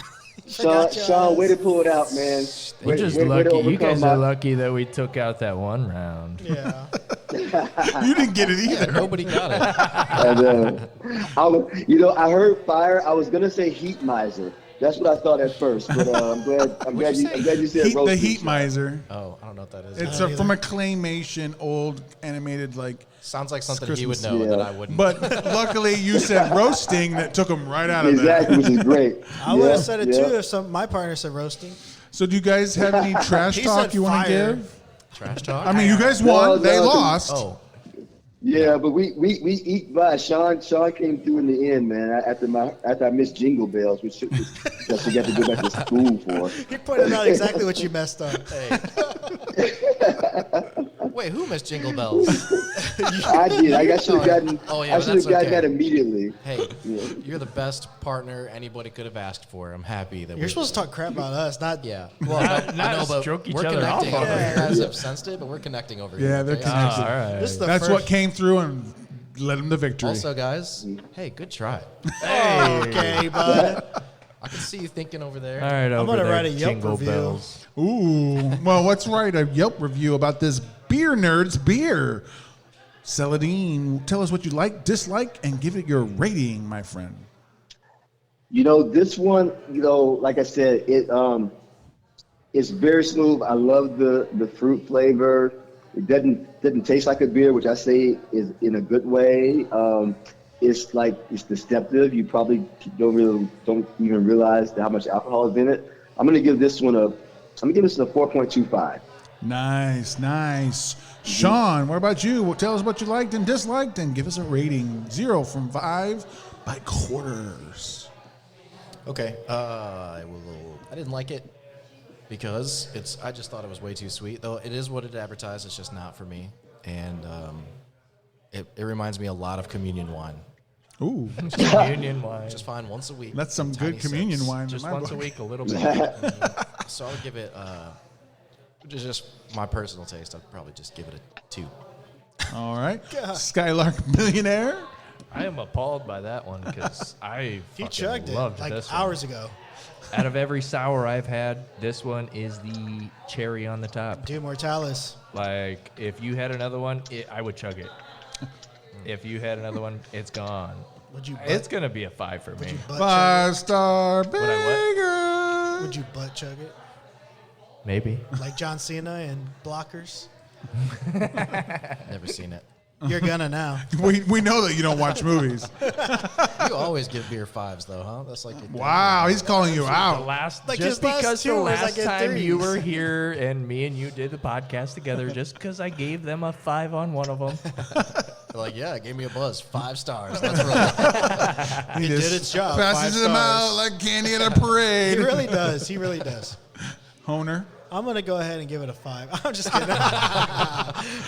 Sean, way to pull it out, man. We're just Way to lucky. You overcome guys my- are lucky that we took out that one round. Yeah. You didn't get it either. Nobody got it. And, I heard fire. I was gonna say heat miser, That's what I thought at first, but I'm glad you said roasting. The Heat Miser. Oh, I don't know what that is. It's from a claymation, old animated like. Sounds like something Christmas. he would know that I wouldn't. But luckily, you said roasting that took him right out of Exactly, which is great. I would have said it too if my partner said roasting. So do you guys have any trash He talk said you want to fire. give? Trash talk? I mean, you guys won. They lost. Oh, Yeah, but we eat by. Sean came through in the end, man. After I missed Jingle Bells, which she got to go back to school for. He pointed out exactly what you messed up. hey. Wait, who missed Jingle Bells? I did. I should have gotten. Oh, yeah, I should have that's gotten okay. that immediately. Hey, you're the best partner anybody could have asked for. I'm happy that You're supposed to talk crap about us, not Yeah. Well, I know, but stroke each we're other off connecting over over here. here. You guys have sensed it, but we're connecting over here. Yeah, they're okay? connected. All right. This is the That's first. what came through and led them to victory. Also, guys, hey, good try. Okay, bud. I can see you thinking over there. All right, I'm over gonna there, write a Yelp Jingle review. Bells. Ooh. Well, let's write a Yelp review about this Beer Nerds beer. Saladin, tell us what you like, dislike, and give it your rating, my friend. This one, like I said, it's very smooth. I love the fruit flavor. It doesn't taste like a beer, which I say is in a good way. It's deceptive. You probably don't even realize how much alcohol is in it. I'm gonna give this one a 4.25. Nice. Sean, what about you? Well, tell us what you liked and disliked, and give us a rating. 0 from 5 by quarters. Okay. I didn't like it because I just thought it was way too sweet. Though it is what it advertised. It's just not for me. And it reminds me a lot of communion wine. Ooh, Communion wine. Just fine once a week. that's some tiny good communion sips. wine. in Just my once a book. week, a little bit. So I would give it, just my personal taste, I'd probably just give it a 2. All right. Skylark Millionaire. I am appalled by that one because I He fucking chugged it loved like this hours ago. one. Out of every sour I've had, this one is the cherry on the top. Dude, Mortalis. Like, if you had another one, I would chug it. If you had another one, it's gone. Would you It's going to be a 5 for me. butt chug 5-star I bagel. it? Would you butt chug it? Maybe. Like John Cena and Blockers? Never seen it. You're gonna now. We know that you don't watch movies. You always give beer 5s, though, huh? That's like Wow, he's calling you The out. last, Like just his last because the two was last like at time you threes. were here and me and you did the podcast together, just because I gave them a 5 on one of them. They're like, yeah, it gave me a buzz. 5 stars. Let's roll. He did just its job. Passes 5 them stars. out like candy at a He parade. really does. He really does. Honer. I'm gonna go ahead and give it a 5. I'm just kidding.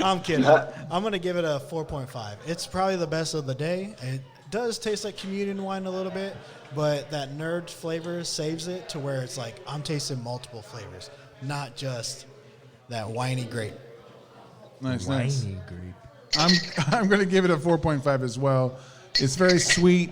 I'm kidding. I'm gonna give it a 4.5. It's probably the best of the day. It does taste like communion wine a little bit, but that nerd flavor saves it to where it's like I'm tasting multiple flavors, not just that whiny grape. Nice. Whiny grape. I'm going to give it a 4.5 as well. It's very sweet.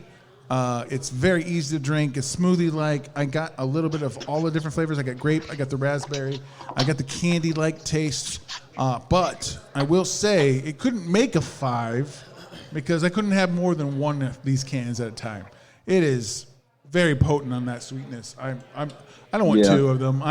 It's very easy to drink. It's smoothie-like. I got a little bit of all the different flavors. I got grape. I got the raspberry. I got the candy-like taste. But I will say it couldn't make a 5 because I couldn't have more than one of these cans at a time. It is very potent on that sweetness. I don't want 2 of them.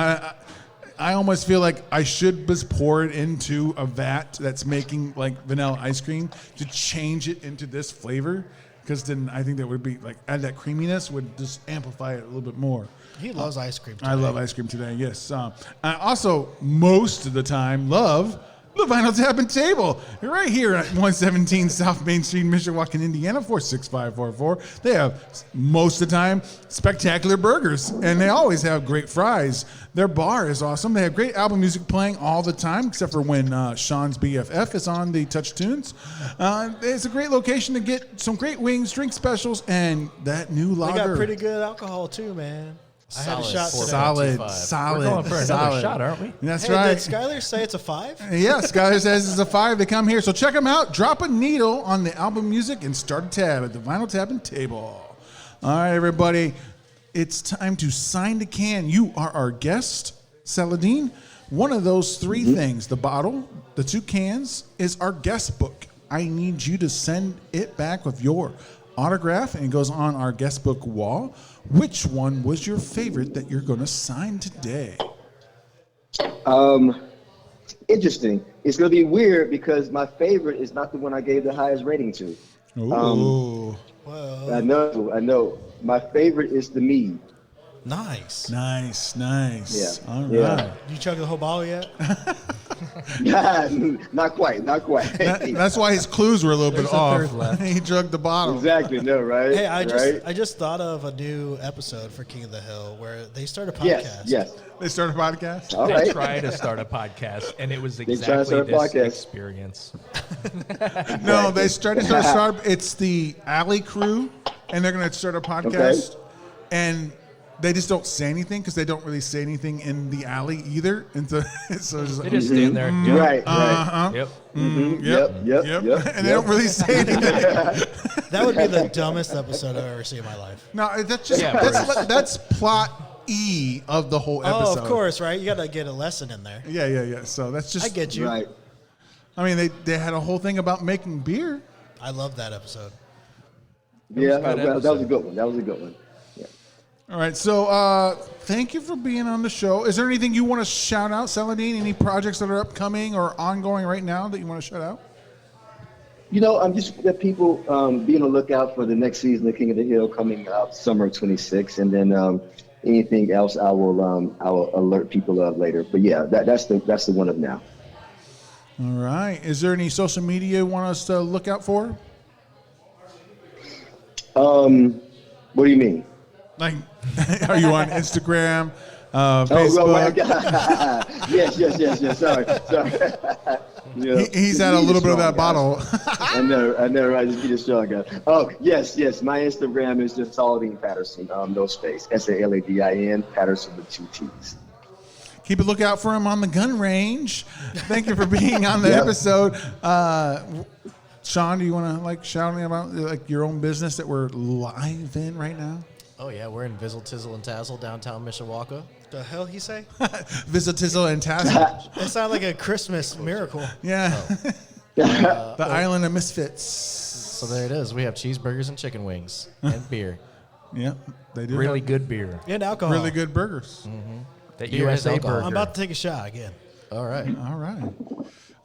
I almost feel like I should just pour it into a vat that's making like vanilla ice cream to change it into this flavor. Because then I think that would be like add that creaminess would just amplify it a little bit more. He loves ice cream. I love ice cream today. Yes. I also most of the time love the Vinyl Tap and Table. You're right here at 117 South Main Street, Mishawaka, Indiana, 46544. They have most of the time spectacular burgers, and they always have great fries. Their bar is awesome. They have great album music playing all the time, except for when Sean's BFF is on the Touch Tunes. It's a great location to get some great wings, drink specials, and that new They lager. got pretty good alcohol too, man. I had a shot today. Solid. We're going for another shot, aren't we? That's Hey, right. did Skyler say it's a 5? Yeah, Skyler says it's a 5. They come here. So check them out. Drop a needle on the album music and start a tab at the Vinyl Tap and Table. All right, everybody. It's time to sign the can. You are our guest, Saladin. One of those 3 things, the bottle, the 2 cans, is our guest book. I need you to send it back with your autograph and goes on our guest book wall. Which one was your favorite that you're going to sign today? Interesting. It's going to be weird because my favorite is not the one I gave the highest rating to. Ooh. Well, I know. My favorite is the mead. nice. Nice. Yeah. All right. Yeah. You chug the whole bottle yet? Not quite. That's why his clues were a little bit There's a off. third left. He drugged the bottle. Exactly. No, right? Hey, I right? just thought of a new episode for King of the Hill where they start a podcast. Yes. They started a podcast. All They right. tried to start a podcast, and it was tried to exactly start a this podcast. experience. No, they started. It's the Alley Crew, and they're going to start a podcast, and they just don't say anything because they don't really say anything in the alley either. And so it's just They like, just stand there. Yep. Right. Yep. Yep. and they don't really say anything. That would be the dumbest episode I've ever seen in my life. No, that's just Yeah, that's plot E of the whole episode. Oh, of course, right? You got to get a lesson in there. Yeah. So that's just. I get you. Right. I mean, they had a whole thing about making beer. I love that episode. Yeah. good That was episode. a good one. Yeah. All right, so thank you for being on the show. Is there anything you want to shout out, Saladin? Any projects that are upcoming or ongoing right now that you want to shout out? I'm just that people be on the lookout for the next season of King of the Hill coming out summer of 26, and then anything else I will alert people of later. But yeah, that's the one of now. All right. Is there any social media you want us to look out for? What do you mean? Like, are you on Instagram, Oh, Facebook? well, yes. Sorry. Yeah. He's had a little bit of that bottle. I know, right? Just get a strong guy. Oh, yes. My Instagram is just Saladin Patterson. No space. Saladin Patterson with 2 T's. Keep a lookout for him on the gun range. Thank you for being on the Yep. episode. Sean, do you want to shout me about your own business that we're live in right now? Oh yeah, we're in Vizzle, Tizzle, and Tazzle downtown Mishawaka. The hell he say? Visit Tizzle and Tassel. It sounded like a Christmas miracle. Yeah. The Island of Misfits. So there it is. We have cheeseburgers and chicken wings and beer. Yeah, they do. Really have good beer. And alcohol. really good burgers. That Beer has USA alcohol. burger. I'm about to take a shot again. All right. All right.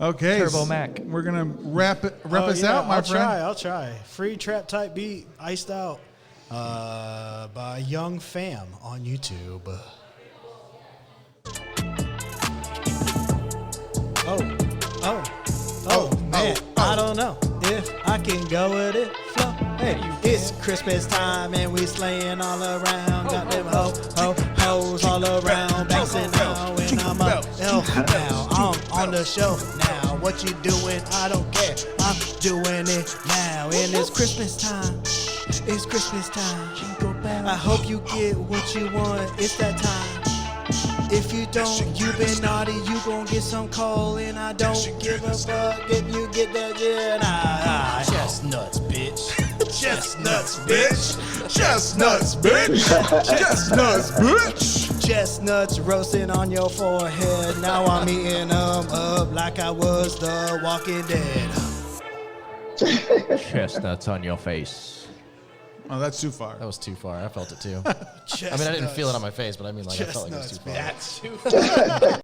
Okay. Turbo Mac. We're gonna wrap us out, my friend. I'll try. Free trap type beat, iced out, by Young Fam on YouTube. Oh, man, I don't know if I can go with it. Flow. Hey, it's Christmas time and we slaying all around. Got them hoes all around, bouncing now, and I'm up now. I'm on the show now. What you doing? I don't care. I'm doing it now, and it's Christmas time. It's Christmas time. I hope you get what you want. It's that time. If you don't, you been naughty, you gon' get some coal, and I don't give a fuck if you get that, yeah, chestnuts, bitch. Chestnuts, bitch. Chestnuts, bitch. Chestnuts, bitch. Chestnuts roasting on your forehead. Now I'm eating them up like I was the Walking Dead. Chestnuts on your face. Oh, that's too far. That was too far. I felt it too. I mean, I didn't feel it on my face, but I mean, I felt like it was too far. That's too far.